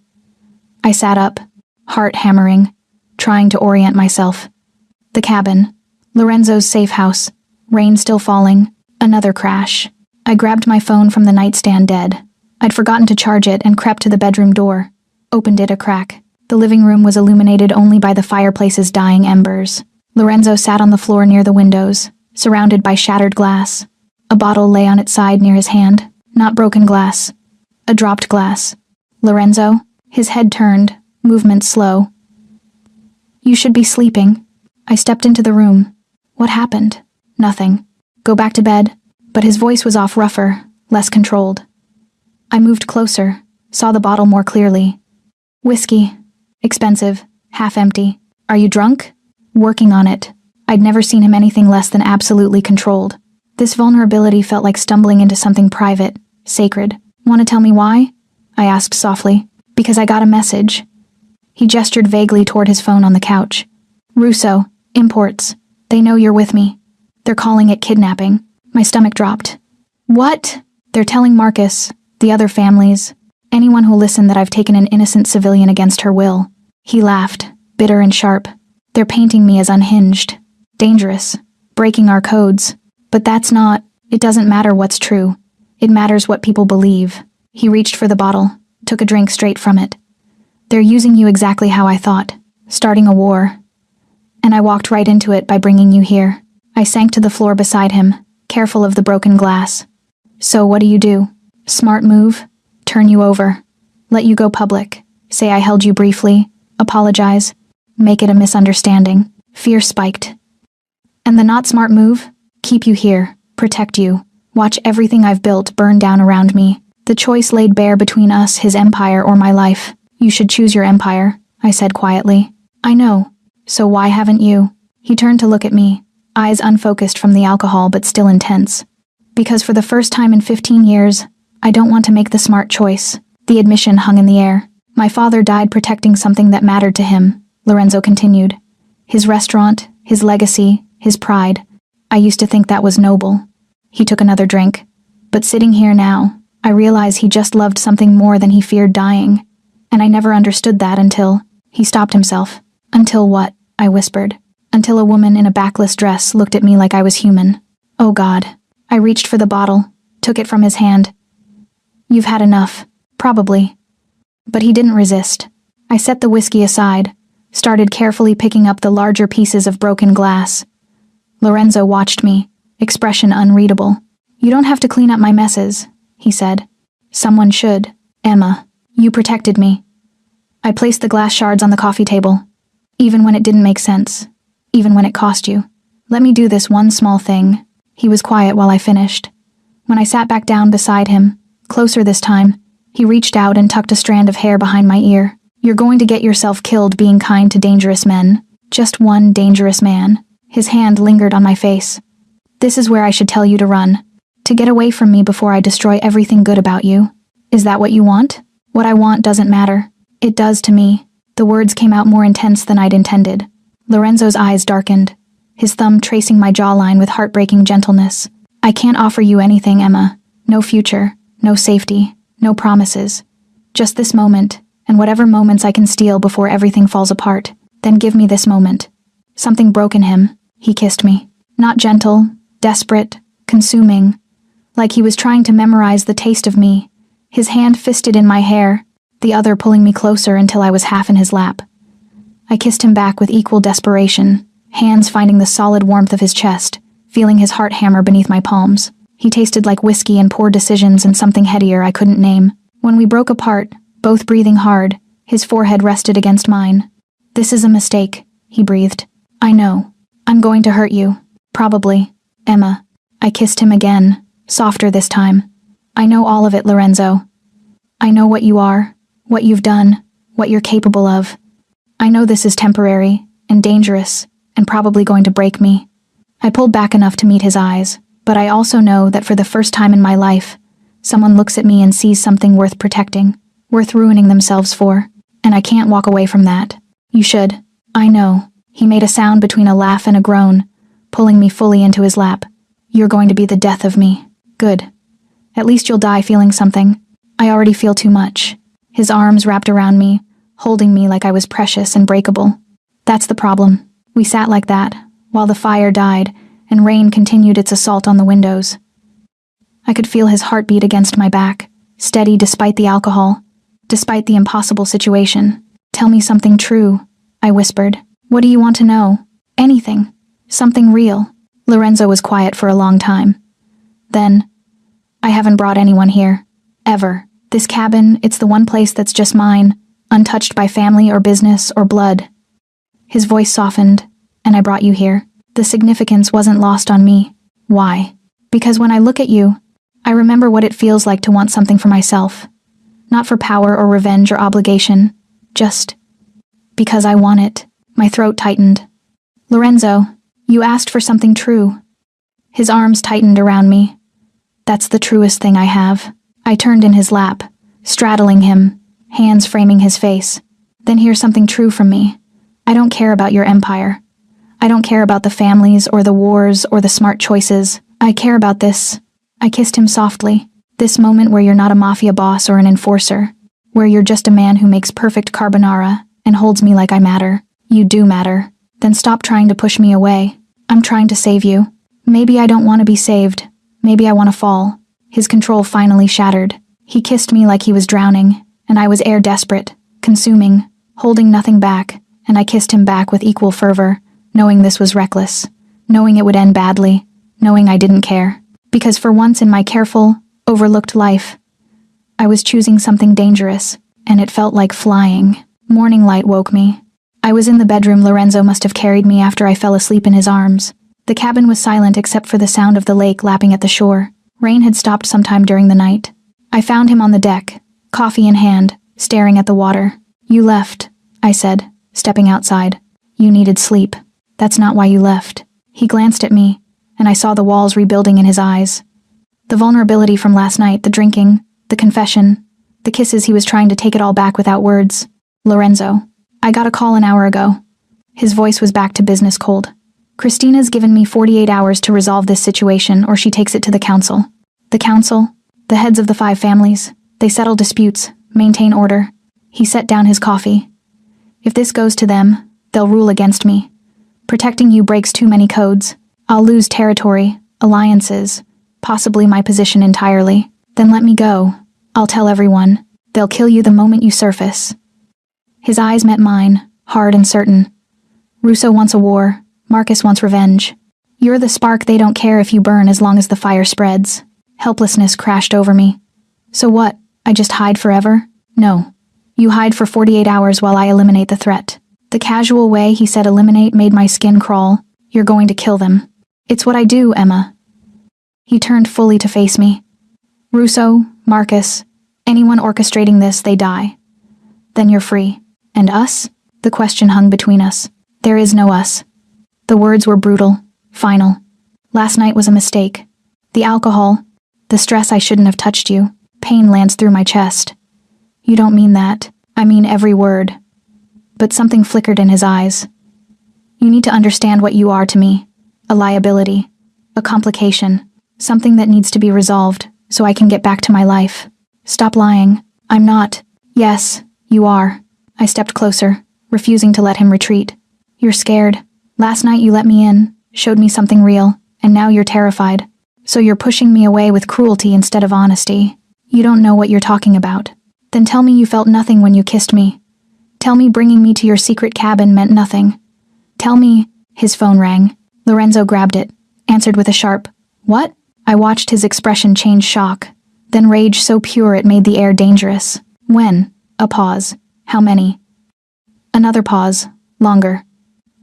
I sat up, heart hammering, trying to orient myself. The cabin, Lorenzo's safe house, rain still falling, another crash. I grabbed my phone from the nightstand dead. I'd forgotten to charge it and crept to the bedroom door, opened it a crack. The living room was illuminated only by the fireplace's dying embers. Lorenzo sat on the floor near the windows, surrounded by shattered glass. A bottle lay on its side near his hand, not broken glass, a dropped glass. Lorenzo, his head turned, movement slow. You should be sleeping. I stepped into the room. What happened? Nothing. Go back to bed. But his voice was off rougher, less controlled. I moved closer, saw the bottle more clearly. Whiskey. Expensive. Half empty. Are you drunk? Working on it. I'd never seen him anything less than absolutely controlled. This vulnerability felt like stumbling into something private, sacred. Want to tell me why? I asked softly. Because I got a message. He gestured vaguely toward his phone on the couch. Russo, imports. They know you're with me. They're calling it kidnapping. My stomach dropped. What? They're telling Marcus, the other families, anyone who'll listen that I've taken an innocent civilian against her will. He laughed, bitter and sharp. They're painting me as unhinged, dangerous, breaking our codes. But that's not, it doesn't matter what's true. It matters what people believe. He reached for the bottle, took a drink straight from it. They're using you exactly how I thought, starting a war. And I walked right into it by bringing you here. I sank to the floor beside him, careful of the broken glass. So what do? Smart move? Turn you over. Let you go public. Say I held you briefly. Apologize. Make it a misunderstanding. Fear spiked. And the not smart move? Keep you here. Protect you. Watch everything I've built burn down around me. The choice laid bare between us, his empire or my life. You should choose your empire, I said quietly. I know. So why haven't you? He turned to look at me, eyes unfocused from the alcohol but still intense. Because for the first time in 15 years, I don't want to make the smart choice. The admission hung in the air. My father died protecting something that mattered to him, Lorenzo continued. His restaurant, his legacy, his pride. I used to think that was noble. He took another drink. But sitting here now, I realize he just loved something more than he feared dying. And I never understood that until... He stopped himself. Until what? I whispered. Until a woman in a backless dress looked at me like I was human. Oh God. I reached for the bottle, took it from his hand. You've had enough. Probably. But he didn't resist. I set the whiskey aside, started carefully picking up the larger pieces of broken glass. Lorenzo watched me, expression unreadable. You don't have to clean up my messes, he said. Someone should. Emma, you protected me. I placed the glass shards on the coffee table, even when it didn't make sense, even when it cost you. Let me do this one small thing. He was quiet while I finished. When I sat back down beside him, closer this time, he reached out and tucked a strand of hair behind my ear. You're going to get yourself killed being kind to dangerous men. Just one dangerous man. His hand lingered on my face. This is where I should tell you to run. To get away from me before I destroy everything good about you. Is that what you want? What I want doesn't matter. It does to me. The words came out more intense than I'd intended. Lorenzo's eyes darkened, his thumb tracing my jawline with heartbreaking gentleness. I can't offer you anything, Emma. No future, no safety, no promises. Just this moment, and whatever moments I can steal before everything falls apart. Then give me this moment. Something broke in him. He kissed me. Not gentle, desperate, consuming. Like he was trying to memorize the taste of me. His hand fisted in my hair, the other pulling me closer until I was half in his lap. I kissed him back with equal desperation, hands finding the solid warmth of his chest, feeling his heart hammer beneath my palms. He tasted like whiskey and poor decisions and something headier I couldn't name. When we broke apart, both breathing hard, his forehead rested against mine. This is a mistake, he breathed. I know. I'm going to hurt you. Probably. Emma. I kissed him again, softer this time. I know all of it, Lorenzo. I know what you are, what you've done, what you're capable of. I know this is temporary, and dangerous, and probably going to break me. I pulled back enough to meet his eyes, but I also know that for the first time in my life, someone looks at me and sees something worth protecting, worth ruining themselves for, and I can't walk away from that. You should. I know. He made a sound between a laugh and a groan, pulling me fully into his lap. You're going to be the death of me. Good. At least you'll die feeling something. I already feel too much. His arms wrapped around me, holding me like I was precious and breakable. That's the problem. We sat like that, while the fire died, and rain continued its assault on the windows. I could feel his heartbeat against my back, steady despite the alcohol, despite the impossible situation. Tell me something true, I whispered. What do you want to know? Anything. Something real. Lorenzo was quiet for a long time. Then, I haven't brought anyone here. Ever. This cabin, it's the one place that's just mine, untouched by family or business or blood. His voice softened, and I brought you here. The significance wasn't lost on me. Why? Because when I look at you, I remember what it feels like to want something for myself. Not for power or revenge or obligation. Just because I want it. My throat tightened. Lorenzo, you asked for something true. His arms tightened around me. That's the truest thing I have. I turned in his lap, straddling him, hands framing his face. Then hear something true from me. I don't care about your empire. I don't care about the families or the wars or the smart choices. I care about this. I kissed him softly. This moment where you're not a mafia boss or an enforcer. Where you're just a man who makes perfect carbonara and holds me like I matter. You do matter. Then stop trying to push me away. I'm trying to save you. Maybe I don't want to be saved. Maybe I want to fall. His control finally shattered. He kissed me like he was drowning, and I was air desperate, consuming, holding nothing back, and I kissed him back with equal fervor, knowing this was reckless, knowing it would end badly, knowing I didn't care. Because for once in my careful, overlooked life, I was choosing something dangerous, and it felt like flying. Morning light woke me. I was in the bedroom Lorenzo must have carried me after I fell asleep in his arms. The cabin was silent except for the sound of the lake lapping at the shore. Rain had stopped sometime during the night. I found him on the deck, coffee in hand, staring at the water. You left, I said, stepping outside. You needed sleep. That's not why you left. He glanced at me, and I saw the walls rebuilding in his eyes. The vulnerability from last night, the drinking, the confession, the kisses he was trying to take it all back without words. Lorenzo, I got a call an hour ago. His voice was back to business cold. Christina's given me 48 hours to resolve this situation or she takes it to the council. The council? The heads of the 5 families. They settle disputes, maintain order. He set down his coffee. If this goes to them, they'll rule against me. Protecting you breaks too many codes. I'll lose territory, alliances, possibly my position entirely. Then let me go. I'll tell everyone. They'll kill you the moment you surface. His eyes met mine, hard and certain. Russo wants a war. Marcus wants revenge. You're the spark they don't care if you burn as long as the fire spreads. Helplessness crashed over me. So what? I just hide forever? No. You hide for 48 hours while I eliminate the threat. The casual way he said eliminate made my skin crawl. You're going to kill them. It's what I do, Emma. He turned fully to face me. Russo, Marcus, anyone orchestrating this, they die. Then you're free. And us? The question hung between us. There is no us. The words were brutal, final. Last night was a mistake. The alcohol, the stress I shouldn't have touched you. Pain lands through my chest. You don't mean that. I mean every word. But something flickered in his eyes. You need to understand what you are to me. A liability. A complication. Something that needs to be resolved, so I can get back to my life. Stop lying. I'm not. Yes, you are. I stepped closer, refusing to let him retreat. You're scared. Last night you let me in, showed me something real, and now you're terrified. So you're pushing me away with cruelty instead of honesty. You don't know what you're talking about. Then tell me you felt nothing when you kissed me. Tell me bringing me to your secret cabin meant nothing. Tell me... His phone rang. Lorenzo grabbed it, answered with a sharp, "What?" I watched his expression change shock, then rage so pure it made the air dangerous. When? A pause. How many? Another pause. Longer.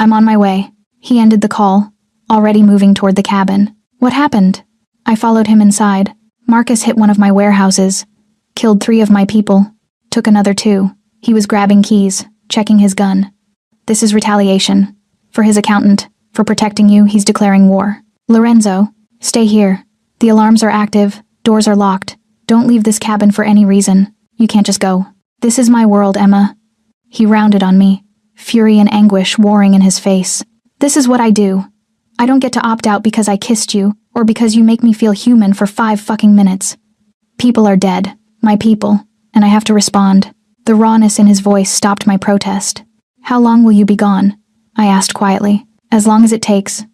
I'm on my way. He ended the call, already moving toward the cabin. What happened? I followed him inside. Marcus hit one of my warehouses, killed 3 of my people, took another 2. He was grabbing keys, checking his gun. This is retaliation. For his accountant, for protecting you, he's declaring war. Lorenzo, stay here. The alarms are active, doors are locked. Don't leave this cabin for any reason. You can't just go. This is my world, Emma. He rounded on me, fury and anguish warring in his face. This is what I do. I don't get to opt out because I kissed you, or because you make me feel human for 5 fucking minutes. People are dead, my people, and I have to respond. The rawness in his voice stopped my protest. How long will you be gone? I asked quietly. As long as it takes.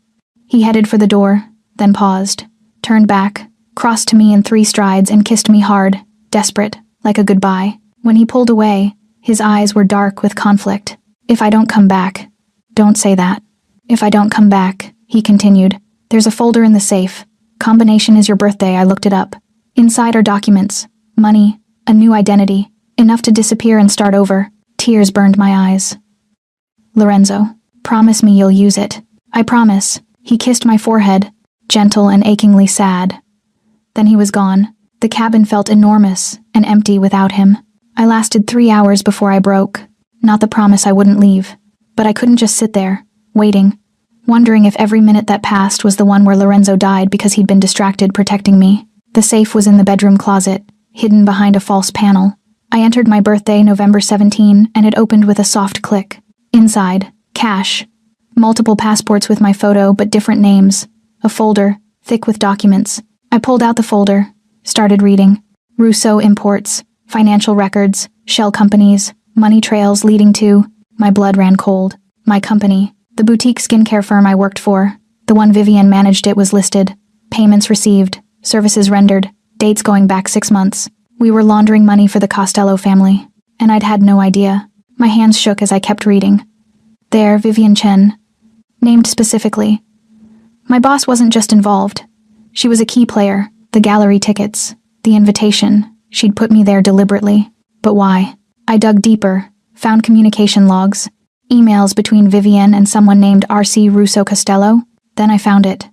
He headed for the door, then paused, turned back, crossed to me in 3 strides and kissed me hard, desperate, like a goodbye. When he pulled away, his eyes were dark with conflict. If I don't come back. Don't say that. If I don't come back, he continued. There's a folder in the safe. Combination is your birthday, I looked it up. Inside are documents, money, a new identity, enough to disappear and start over. Tears burned my eyes. Lorenzo, promise me you'll use it. I promise. He kissed my forehead, gentle and achingly sad. Then he was gone. The cabin felt enormous, and empty without him. I lasted 3 hours before I broke. Not the promise I wouldn't leave, but I couldn't just sit there, waiting, wondering if every minute that passed was the one where Lorenzo died because he'd been distracted protecting me. The safe was in the bedroom closet, hidden behind a false panel. I entered my birthday, November 17, and it opened with a soft click. Inside, cash. Multiple passports with my photo, but different names. A folder, thick with documents. I pulled out the folder, started reading. Russo imports, financial records, shell companies, money trails leading to. My blood ran cold. My company, the boutique skincare firm I worked for, the one Vivian managed, it was listed. Payments received, services rendered, dates going back 6 months. We were laundering money for the Costello family, and I'd had no idea. My hands shook as I kept reading. There, Vivian Chen. Named specifically. My boss wasn't just involved. She was a key player, the gallery tickets, the invitation. She'd put me there deliberately. But why? I dug deeper, found communication logs, emails between Vivian and someone named R.C. Russo Costello. Then I found it.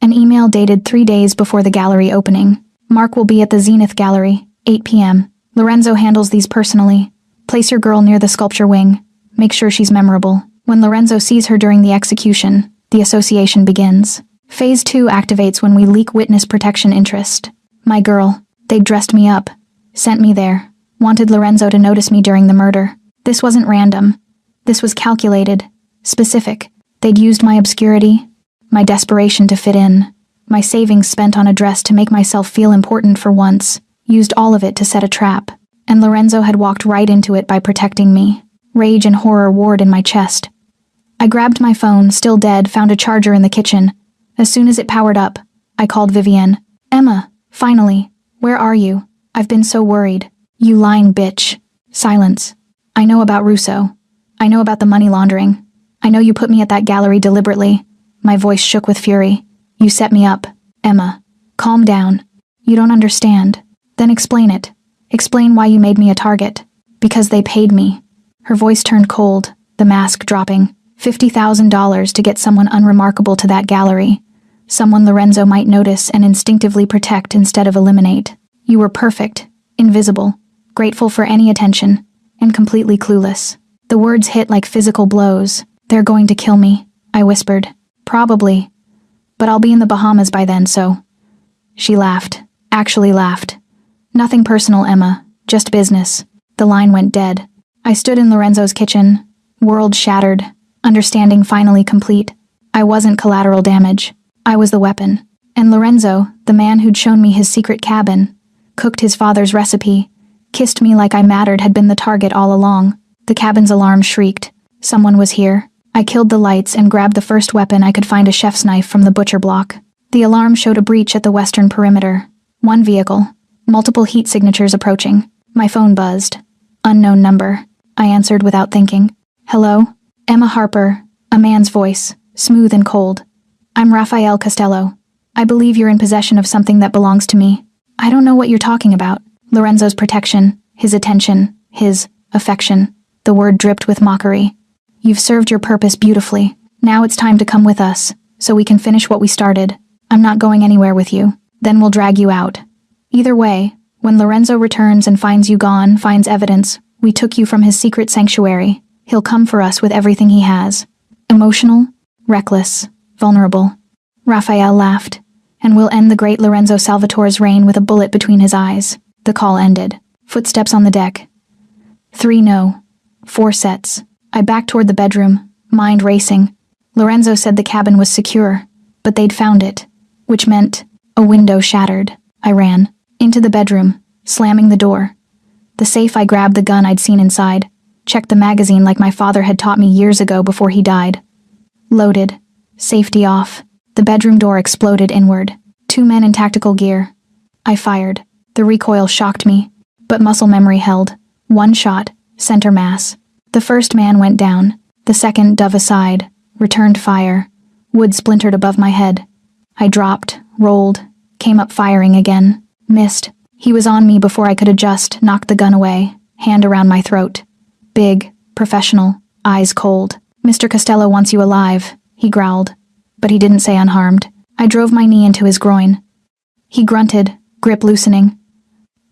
An email dated 3 days before the gallery opening. Mark will be at the Zenith Gallery, 8 p.m. Lorenzo handles these personally. Place your girl near the sculpture wing. Make sure she's memorable. When Lorenzo sees her during the execution, the association begins. Phase 2 activates when we leak witness protection interest. My girl. They'd dressed me up. Sent me there. Wanted Lorenzo to notice me during the murder. This wasn't random. This was calculated. Specific. They'd used my obscurity, my desperation to fit in, my savings spent on a dress to make myself feel important for once, used all of it to set a trap. And Lorenzo had walked right into it by protecting me. Rage and horror warred in my chest. I grabbed my phone, still dead, found a charger in the kitchen. As soon as it powered up, I called Vivian. Emma, finally. Where are you? I've been so worried. You lying bitch. Silence. I know about Russo. I know about the money laundering. I know you put me at that gallery deliberately. My voice shook with fury. You set me up. Emma, calm down. You don't understand. Then explain it. Explain why you made me a target. Because they paid me. Her voice turned cold, the mask dropping. $50,000 to get someone unremarkable to that gallery. Someone Lorenzo might notice and instinctively protect instead of eliminate. You were perfect, invisible, grateful for any attention, and completely clueless. The words hit like physical blows. They're going to kill me, I whispered. Probably. But I'll be in the Bahamas by then, so. She laughed. Actually laughed. Nothing personal, Emma. Just business. The line went dead. I stood in Lorenzo's kitchen. World shattered. Understanding finally complete. I wasn't collateral damage. I was the weapon. And Lorenzo, the man who'd shown me his secret cabin, cooked his father's recipe, kissed me like I mattered, had been the target all along. The cabin's alarm shrieked. Someone was here. I killed the lights and grabbed the first weapon I could find, a chef's knife from the butcher block. The alarm showed a breach at the western perimeter. One vehicle. Multiple heat signatures approaching. My phone buzzed. Unknown number. I answered without thinking. Hello? Emma Harper. A man's voice. Smooth and cold. I'm Rafael Costello. I believe you're in possession of something that belongs to me. I don't know what you're talking about. Lorenzo's protection. His attention. His affection. The word dripped with mockery. You've served your purpose beautifully. Now it's time to come with us, so we can finish what we started. I'm not going anywhere with you. Then we'll drag you out. Either way, when Lorenzo returns and finds you gone, finds evidence, we took you from his secret sanctuary. He'll come for us with everything he has. Emotional, reckless, vulnerable. Raphael laughed. And we'll end the great Lorenzo Salvatore's reign with a bullet between his eyes. The call ended. Footsteps on the deck. 3 no. 4 sets. I backed toward the bedroom, mind racing. Lorenzo said the cabin was secure, but they'd found it, which meant a window shattered. I ran into the bedroom, slamming the door. The safe, I grabbed the gun I'd seen inside, checked the magazine like my father had taught me years ago before he died. Loaded. Safety off. The bedroom door exploded inward. 2 men in tactical gear. I fired. The recoil shocked me, but muscle memory held. 1 shot, center mass. The first man went down. The second dove aside, returned fire. Wood splintered above my head. I dropped, rolled, came up firing again. Missed. He was on me before I could adjust, knocked the gun away, hand around my throat. Big, professional, eyes cold. Mr. Costello wants you alive, he growled. But he didn't say unharmed. I drove my knee into his groin. He grunted, grip loosening.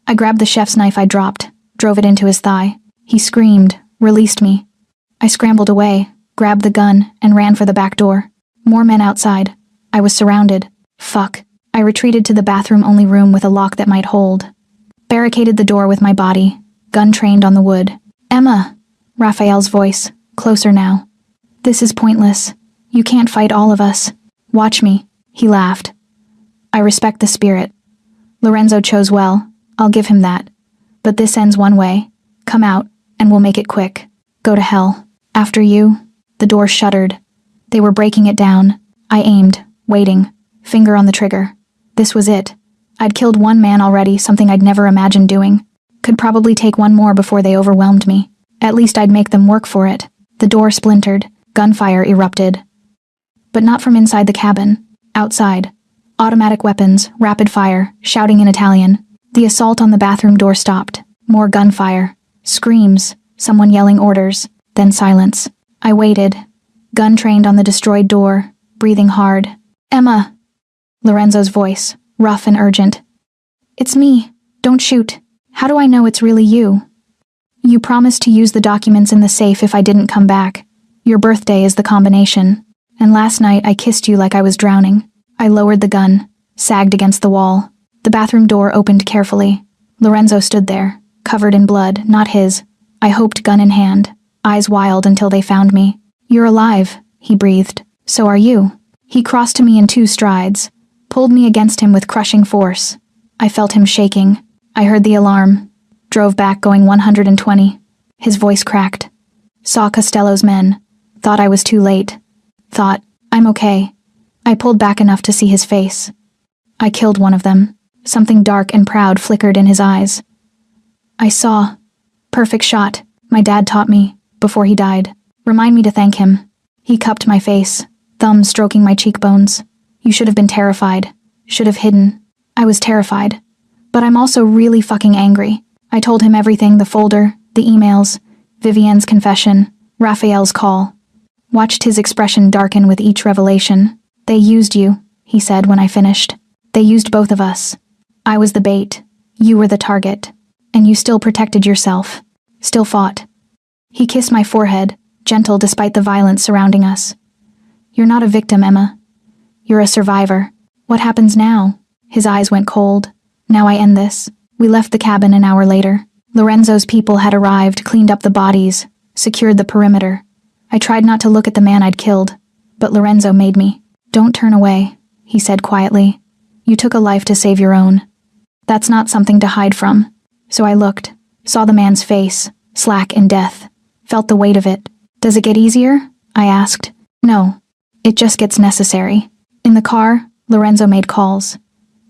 I grabbed the chef's knife I dropped, drove it into his thigh. He screamed, released me. I scrambled away, grabbed the gun, and ran for the back door. More men outside. I was surrounded. Fuck. I retreated to the bathroom-only room with a lock that might hold. Barricaded the door with my body, gun trained on the wood. Emma! Raphael's voice, closer now. This is pointless. You can't fight all of us. Watch me. He laughed. I respect the spirit. Lorenzo chose well. I'll give him that. But this ends one way. Come out, and we'll make it quick. Go to hell. After you. The door shuddered. They were breaking it down. I aimed, waiting, finger on the trigger. This was it. I'd killed one man already, something I'd never imagined doing. Could probably take one more before they overwhelmed me. At least I'd make them work for it. The door splintered. Gunfire erupted. But not from inside the cabin. Outside. Automatic weapons, rapid fire, shouting in Italian. The assault on the bathroom door stopped. More gunfire. Screams. Someone yelling orders. Then silence. I waited. Gun trained on the destroyed door. Breathing hard. Emma! Lorenzo's voice, rough and urgent. It's me. Don't shoot. How do I know it's really you? You promised to use the documents in the safe if I didn't come back. Your birthday is the combination. And last night I kissed you like I was drowning. I lowered the gun, sagged against the wall. The bathroom door opened carefully. Lorenzo stood there, covered in blood, not his. I hoped, gun in hand, eyes wild until they found me. You're alive, he breathed. So are you. He crossed to me in 2 strides, pulled me against him with crushing force. I felt him shaking. I heard the alarm. Drove back going 120. His voice cracked. Saw Costello's men. Thought I was too late. Thought, I'm okay. I pulled back enough to see his face. I killed one of them. Something dark and proud flickered in his eyes. I saw. Perfect shot. My dad taught me, before he died. Remind me to thank him. He cupped my face, thumb stroking my cheekbones. You should have been terrified. Should have hidden. I was terrified. But I'm also really fucking angry. I told him everything, the folder, the emails, Vivienne's confession, Raphael's call. Watched his expression darken with each revelation. They used you, he said when I finished. They used both of us. I was the bait. You were the target. And you still protected yourself. Still fought. He kissed my forehead, gentle despite the violence surrounding us. You're not a victim, Emma. You're a survivor. What happens now? His eyes went cold. Now I end this. We left the cabin an hour later. Lorenzo's people had arrived, cleaned up the bodies, secured the perimeter. I tried not to look at the man I'd killed, but Lorenzo made me. Don't turn away, he said quietly. You took a life to save your own. That's not something to hide from. So I looked, saw the man's face, slack in death, felt the weight of it. Does it get easier? I asked. No. It just gets necessary. In the car, Lorenzo made calls.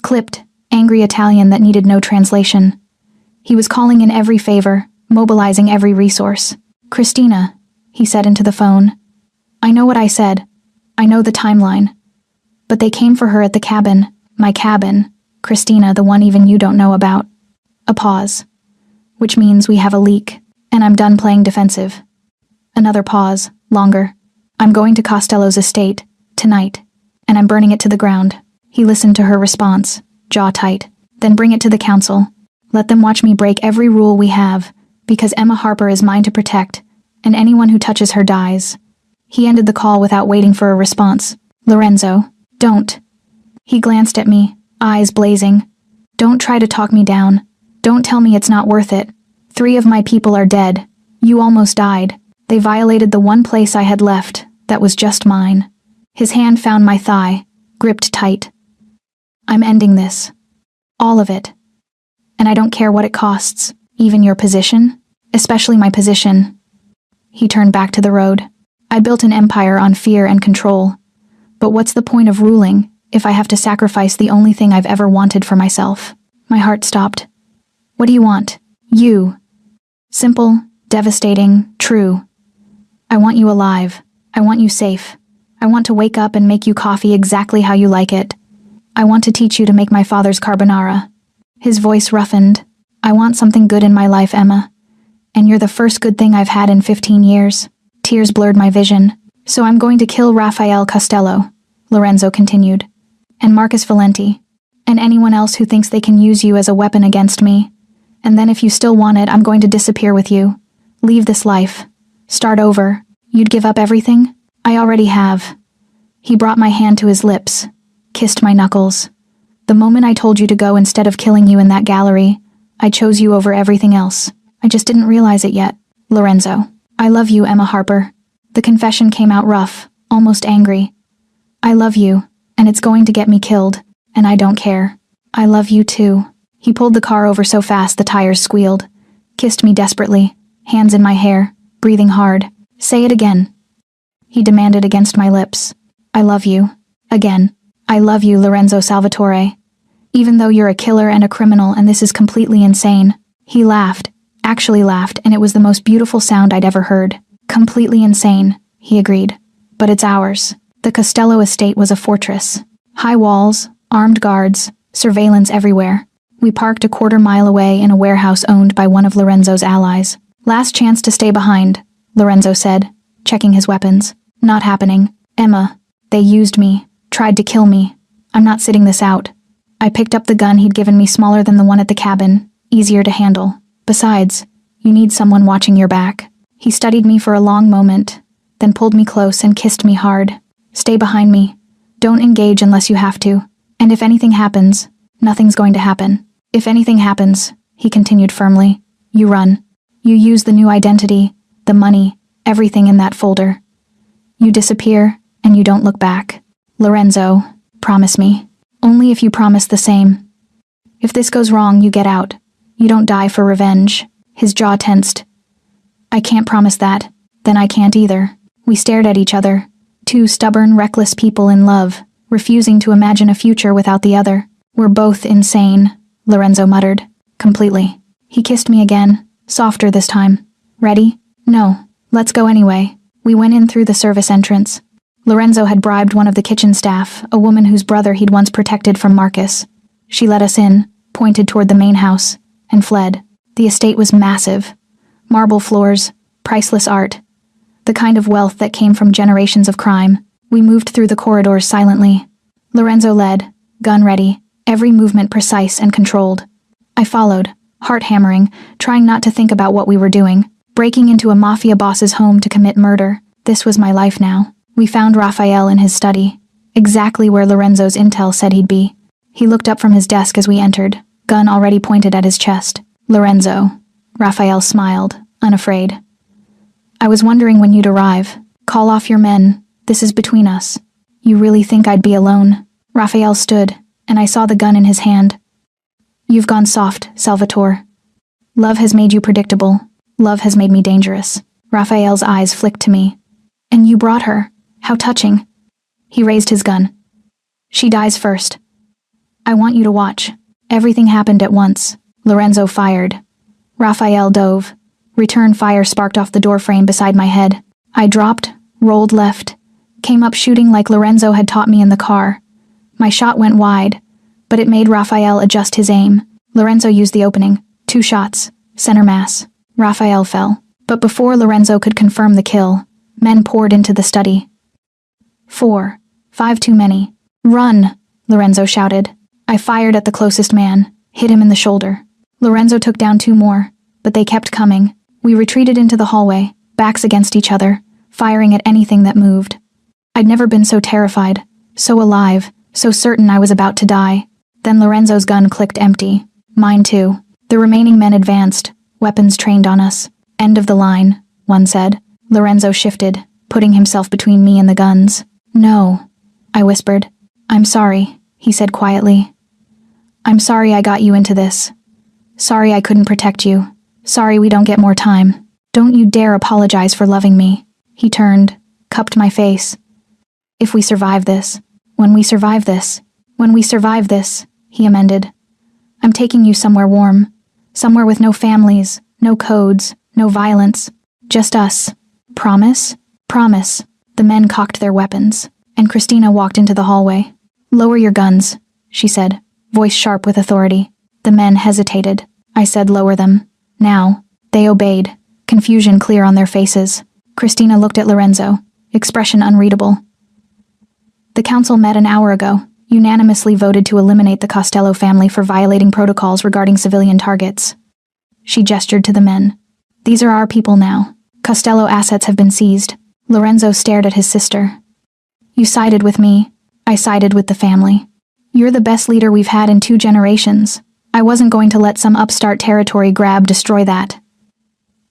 Clipped, angry Italian that needed no translation. He was calling in every favor, mobilizing every resource. Christina, he said into the phone. I know what I said. I know the timeline. But they came for her at the cabin, my cabin. Christina, the one even you don't know about. A pause. Which means we have a leak, and I'm done playing defensive. Another pause, longer. I'm going to Costello's estate, tonight, and I'm burning it to the ground. He listened to her response, jaw tight. Then bring it to the council. Let them watch me break every rule we have, because Emma Harper is mine to protect, and anyone who touches her dies. He ended the call without waiting for a response. Lorenzo, don't. He glanced at me, eyes blazing. Don't try to talk me down. Don't tell me it's not worth it. 3 of my people are dead. You almost died. They violated the one place I had left that was just mine. His hand found my thigh, gripped tight. I'm ending this. All of it. And I don't care what it costs, even your position, especially my position. He turned back to the road. I built an empire on fear and control. But what's the point of ruling if I have to sacrifice the only thing I've ever wanted for myself? My heart stopped. What do you want? You. Simple, devastating, true. I want you alive. I want you safe. I want to wake up and make you coffee exactly how you like it. I want to teach you to make my father's carbonara. His voice roughened. I want something good in my life, Emma. And you're the first good thing I've had in 15 years. Tears blurred my vision. So I'm going to kill Raphael Costello, Lorenzo continued. And Marcus Valenti. And anyone else who thinks they can use you as a weapon against me. And then if you still want it, I'm going to disappear with you. Leave this life. Start over. You'd give up everything? I already have. He brought my hand to his lips, kissed my knuckles. The moment I told you to go instead of killing you in that gallery, I chose you over everything else. I just didn't realize it yet. Lorenzo. I love you, Emma Harper. The confession came out rough, almost angry. I love you, and it's going to get me killed, and I don't care. I love you too. He pulled the car over so fast the tires squealed, kissed me desperately, hands in my hair, breathing hard. Say it again. He demanded against my lips. I love you. Again. I love you, Lorenzo Salvatore. Even though you're a killer and a criminal and this is completely insane. He laughed, actually laughed, and it was the most beautiful sound I'd ever heard. Completely insane, he agreed. But it's ours. The Costello estate was a fortress. High walls, armed guards, surveillance everywhere. We parked a quarter-mile away in a warehouse owned by one of Lorenzo's allies. Last chance to stay behind, Lorenzo said, checking his weapons. Not happening. Emma, they used me, tried to kill me. I'm not sitting this out. I picked up the gun he'd given me, smaller than the one at the cabin, easier to handle. Besides, you need someone watching your back. He studied me for a long moment, then pulled me close and kissed me hard. Stay behind me. Don't engage unless you have to. And if anything happens, nothing's going to happen. If anything happens, he continued firmly, you run. You use the new identity, the money, everything in that folder. You disappear, and you don't look back. Lorenzo, promise me. Only if you promise the same. If this goes wrong, you get out. You don't die for revenge. His jaw tensed. I can't promise that. Then I can't either. We stared at each other. Two stubborn, reckless people in love, refusing to imagine a future without the other. We're both insane, Lorenzo muttered. Completely. He kissed me again, softer this time. Ready? No. Let's go anyway. We went in through the service entrance. Lorenzo had bribed one of the kitchen staff, a woman whose brother he'd once protected from Marcus. She let us in, pointed toward the main house, and fled. The estate was massive. Marble floors, priceless art. The kind of wealth that came from generations of crime. We moved through the corridors silently. Lorenzo led, gun ready, every movement precise and controlled. I followed, heart hammering, trying not to think about what we were doing. Breaking into a Mafia boss's home to commit murder. This was my life now. We found Raphael in his study, exactly where Lorenzo's intel said he'd be. He looked up from his desk as we entered, gun already pointed at his chest. Lorenzo. Raphael smiled, unafraid. I was wondering when you'd arrive. Call off your men. This is between us. You really think I'd be alone? Raphael stood, and I saw the gun in his hand. You've gone soft, Salvatore. Love has made you predictable. Love has made me dangerous. Raphael's eyes flicked to me. And you brought her. How touching. He raised his gun. She dies first. I want you to watch. Everything happened at once. Lorenzo fired. Raphael dove. Return fire sparked off the doorframe beside my head. I dropped, rolled left, came up shooting like Lorenzo had taught me in the car. My shot went wide, but it made Raphael adjust his aim. Lorenzo used the opening. 2 shots. Center mass. Raphael fell. But before Lorenzo could confirm the kill, men poured into the study. 4. 5 too many. Run, Lorenzo shouted. I fired at the closest man, hit him in the shoulder. Lorenzo took down 2 more, but they kept coming. We retreated into the hallway, backs against each other, firing at anything that moved. I'd never been so terrified, so alive, so certain I was about to die. Then Lorenzo's gun clicked empty. Mine too. The remaining men advanced, weapons trained on us. End of the line, one said. Lorenzo shifted, putting himself between me and the guns. No, I whispered. I'm sorry, he said quietly. I'm sorry I got you into this. Sorry I couldn't protect you. Sorry we don't get more time. Don't you dare apologize for loving me. He turned, cupped my face. If we survive this, when we survive this, when we survive this, he amended. I'm taking you somewhere warm. Somewhere with no families, no codes, no violence. Just us. Promise? Promise. The men cocked their weapons, and Christina walked into the hallway. Lower your guns, she said, voice sharp with authority. The men hesitated. I said lower them. Now. They obeyed, confusion clear on their faces. Christina looked at Lorenzo, expression unreadable. The council met an hour ago, unanimously voted to eliminate the Costello family for violating protocols regarding civilian targets. She gestured to the men. These are our people now. Costello assets have been seized. Lorenzo stared at his sister. You sided with me. I sided with the family. You're the best leader we've had in 2 generations. I wasn't going to let some upstart territory grab destroy that.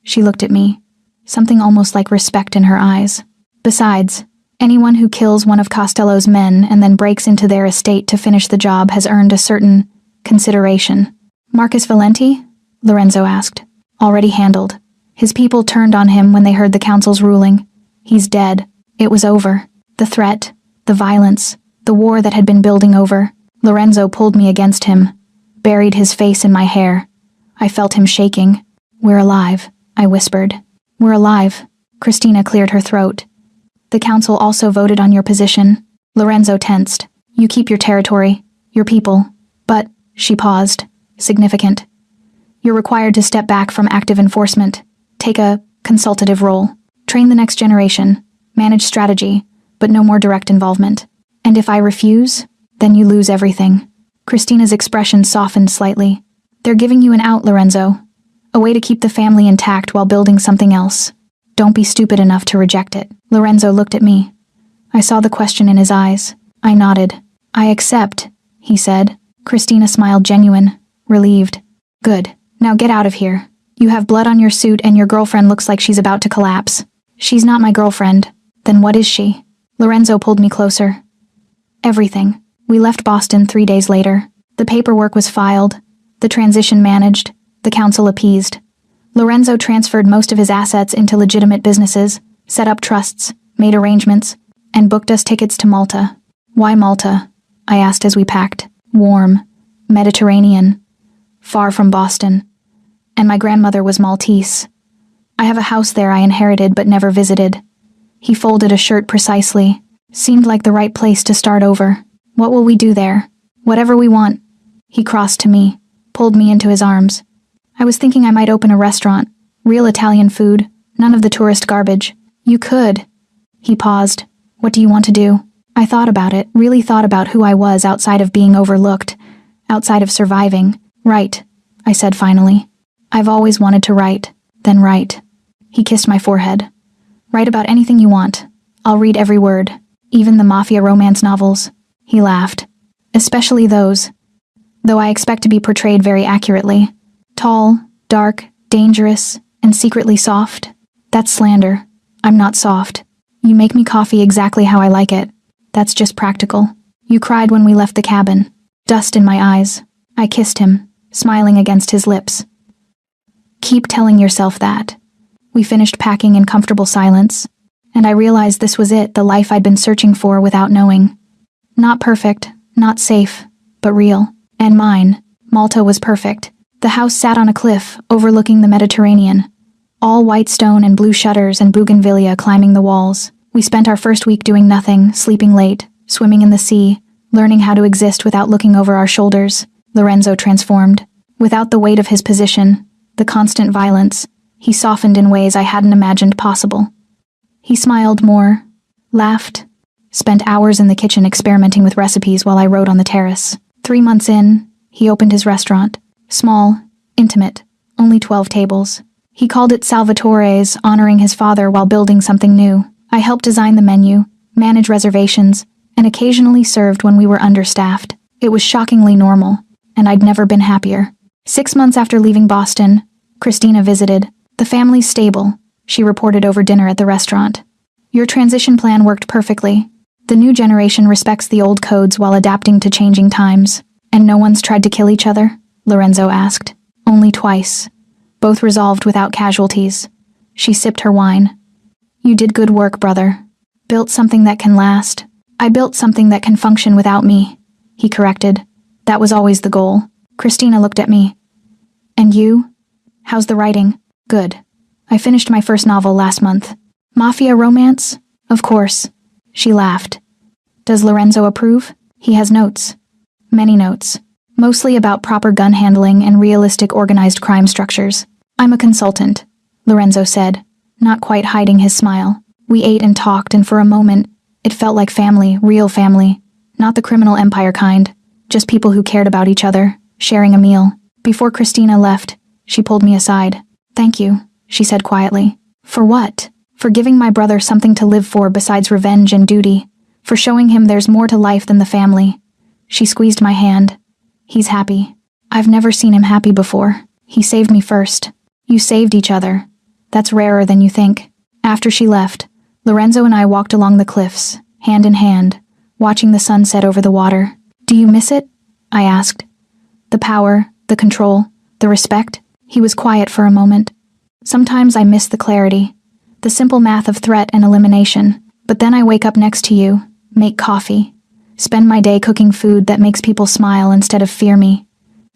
She looked at me, something almost like respect in her eyes. Besides, anyone who kills one of Costello's men and then breaks into their estate to finish the job has earned a certain consideration. Marcus Valenti? Lorenzo asked. Already handled. His people turned on him when they heard the council's ruling. He's dead. It was over. The threat, the violence, the war that had been building over. Lorenzo pulled me against him, buried his face in my hair. I felt him shaking. We're alive, I whispered. We're alive. Christina cleared her throat. The council also voted on your position. Lorenzo tensed. You keep your territory, your people. But, she paused. Significant. You're required to step back from active enforcement. Take a consultative role. Train the next generation. Manage strategy, but no more direct involvement. And if I refuse, then you lose everything. Christina's expression softened slightly. They're giving you an out, Lorenzo. A way to keep the family intact while building something else. Don't be stupid enough to reject it. Lorenzo looked at me. I saw the question in his eyes. I nodded. I accept, he said. Christina smiled genuine, relieved. Good. Now get out of here. You have blood on your suit and your girlfriend looks like she's about to collapse. She's not my girlfriend. Then what is she? Lorenzo pulled me closer. Everything. We left Boston 3 days later. The paperwork was filed, the transition managed, the council appeased. Lorenzo transferred most of his assets into legitimate businesses, set up trusts, made arrangements, and booked us tickets to Malta. Why Malta? I asked as we packed. Warm. Mediterranean. Far from Boston. And my grandmother was Maltese. I have a house there I inherited but never visited. He folded a shirt precisely. Seemed like the right place to start over. What will we do there? Whatever we want. He crossed to me, pulled me into his arms. I was thinking I might open a restaurant. Real Italian food. None of the tourist garbage. You could. He paused. What do you want to do? I thought about it, really thought about who I was outside of being overlooked, outside of surviving. Write, I said finally. I've always wanted to write. Then write. He kissed my forehead. Write about anything you want. I'll read every word. Even the Mafia romance novels. He laughed. Especially those. Though I expect to be portrayed very accurately. Tall, dark, dangerous, and secretly soft. That's slander. I'm not soft. You make me coffee exactly how I like it. That's just practical. You cried when we left the cabin. Dust in my eyes. I kissed him, smiling against his lips. Keep telling yourself that. We finished packing in comfortable silence, and I realized this was it, the life I'd been searching for without knowing. Not perfect, not safe, but real. And mine, Malta, was perfect. The house sat on a cliff, overlooking the Mediterranean. All white stone and blue shutters and bougainvillea climbing the walls. We spent our first week doing nothing, sleeping late, swimming in the sea, learning how to exist without looking over our shoulders. Lorenzo transformed. Without the weight of his position, the constant violence, he softened in ways I hadn't imagined possible. He smiled more, laughed, spent hours in the kitchen experimenting with recipes while I wrote on the terrace. 3 months in, he opened his restaurant. Small, intimate, only 12 tables. He called it Salvatore's, honoring his father while building something new. I helped design the menu, manage reservations, and occasionally served when we were understaffed. It was shockingly normal, and I'd never been happier. 6 months after leaving Boston, Christina visited. The family's stable, she reported over dinner at the restaurant. Your transition plan worked perfectly. The new generation respects the old codes while adapting to changing times. And no one's tried to kill each other? Lorenzo asked. Only twice. Both resolved without casualties. She sipped her wine. You did good work, brother. Built something that can last. I built something that can function without me, he corrected. That was always the goal. Christina looked at me. And you? How's the writing? Good. I finished my first novel last month. Mafia romance? Of course. She laughed. Does Lorenzo approve? He has notes. Many notes. Mostly about proper gun handling and realistic organized crime structures. I'm a consultant, Lorenzo said, not quite hiding his smile. We ate and talked, and for a moment, it felt like family, real family. Not the criminal empire kind, just people who cared about each other, sharing a meal. Before Christina left, She pulled me aside. "Thank you," she said quietly. "For what?" "For giving my brother something to live for besides revenge and duty. For showing him there's more to life than the family." She squeezed my hand. "He's happy. I've never seen him happy before. He saved me first." "You saved each other. That's rarer than you think." After she left, Lorenzo and I walked along the cliffs, hand in hand, watching the sun set over the water. "Do you miss it?" I asked. "The power, the control, the respect?" He was quiet for a moment. "Sometimes I miss the clarity, the simple math of threat and elimination. But then I wake up next to you, make coffee, spend my day cooking food that makes people smile instead of fear me."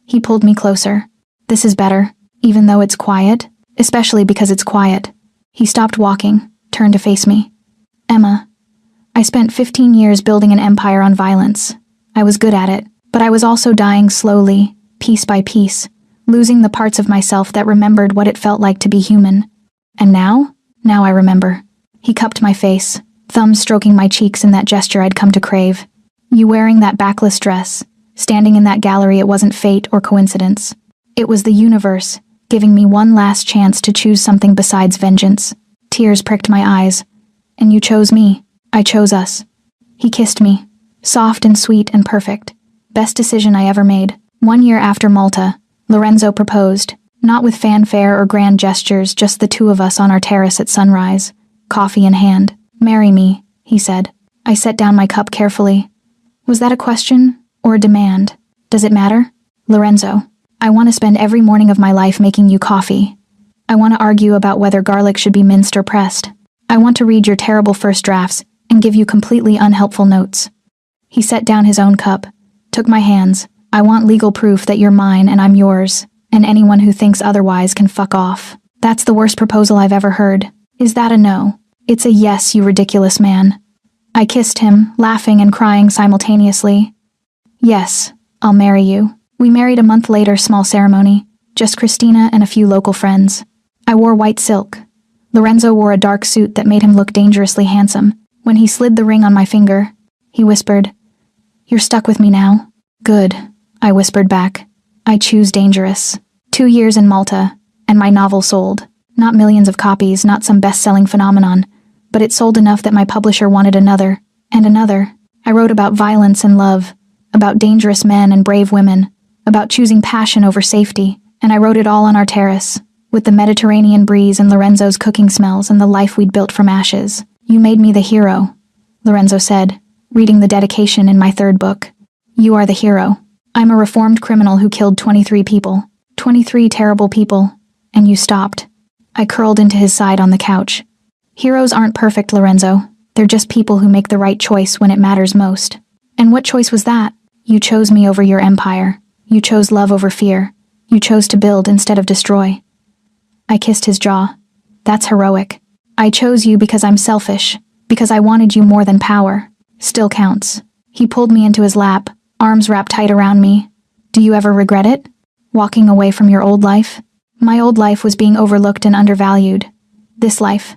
He pulled me closer. "This is better, even though it's quiet, especially because it's quiet." He stopped walking, turned to face me. "Emma, I spent 15 years building an empire on violence. I was good at it, but I was also dying slowly, piece by piece, losing the parts of myself that remembered what it felt like to be human. And now I remember." He cupped my face, thumbs stroking my cheeks in that gesture I'd come to crave. "You wearing that backless dress, standing in that gallery, it wasn't fate or coincidence. It was the universe, giving me one last chance to choose something besides vengeance." Tears pricked my eyes. "And you chose me. I chose us." He kissed me, soft and sweet and perfect. Best decision I ever made. 1 year after Malta, Lorenzo proposed, not with fanfare or grand gestures, just the two of us on our terrace at sunrise, coffee in hand. "Marry me," he said. I set down my cup carefully. "Was that a question or a demand? Does it matter?" "Lorenzo, I want to spend every morning of my life making you coffee. I want to argue about whether garlic should be minced or pressed. I want to read your terrible first drafts and give you completely unhelpful notes." He set down his own cup, took my hands. "I want legal proof that you're mine and I'm yours, and anyone who thinks otherwise can fuck off." "That's the worst proposal I've ever heard." "Is that a no?" "It's a yes, you ridiculous man." I kissed him, laughing and crying simultaneously. "Yes, I'll marry you." We married a month later, small ceremony, just Christina and a few local friends. I wore white silk. Lorenzo wore a dark suit that made him look dangerously handsome. When he slid the ring on my finger, he whispered, "You're stuck with me now." "Good," I whispered back. "I choose dangerous." 2 years in Malta, and my novel sold. Not millions of copies, not some best-selling phenomenon, but it sold enough that my publisher wanted another, and another. I wrote about violence and love, about dangerous men and brave women, about choosing passion over safety, and I wrote it all on our terrace, with the Mediterranean breeze and Lorenzo's cooking smells and the life we'd built from ashes. "You made me the hero," Lorenzo said, reading the dedication in my 3rd book. "You are the hero. I'm a reformed criminal who killed 23 people. 23 terrible people, and you stopped." I curled into his side on the couch. "Heroes aren't perfect, Lorenzo. They're just people who make the right choice when it matters most." "And what choice was that?" "You chose me over your empire. You chose love over fear. You chose to build instead of destroy." I kissed his jaw. "That's heroic. I chose you because I'm selfish, because I wanted you more than power. Still counts." He pulled me into his lap, arms wrapped tight around me. "Do you ever regret it? Walking away from your old life?" "My old life was being overlooked and undervalued. This life."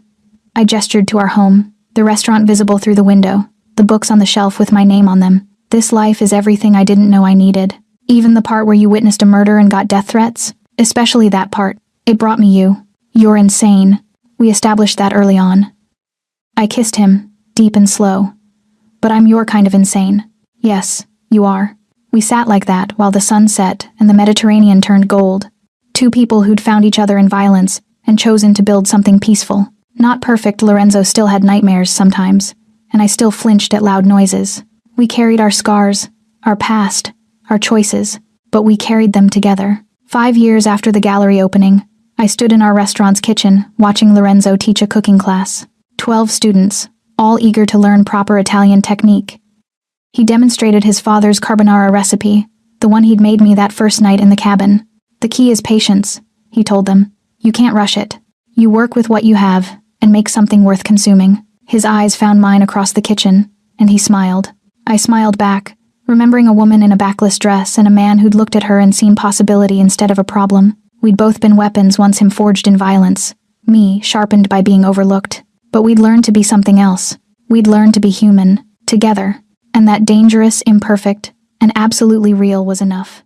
I gestured to our home, the restaurant visible through the window, the books on the shelf with my name on them. "This life is everything I didn't know I needed. Even the part where you witnessed a murder and got death threats, especially that part. It brought me you. You're insane. We established that early on." I kissed him, deep and slow. "But I'm your kind of insane." "Yes, you are." We sat like that while the sun set and the Mediterranean turned gold. 2 people who'd found each other in violence and chosen to build something peaceful. Not perfect, Lorenzo still had nightmares sometimes, and I still flinched at loud noises. We carried our scars, our past, our choices, but we carried them together. 5 years after the gallery opening, I stood in our restaurant's kitchen, watching Lorenzo teach a cooking class. 12 students, all eager to learn proper Italian technique. He demonstrated his father's carbonara recipe, the one he'd made me that first night in the cabin. "The key is patience," he told them. "You can't rush it. You work with what you have, and make something worth consuming." His eyes found mine across the kitchen, and he smiled. I smiled back, remembering a woman in a backless dress and a man who'd looked at her and seen possibility instead of a problem. We'd both been weapons once him forged in violence, me sharpened by being overlooked. But we'd learned to be something else. We'd learned to be human, together, and that dangerous, imperfect, and absolutely real was enough.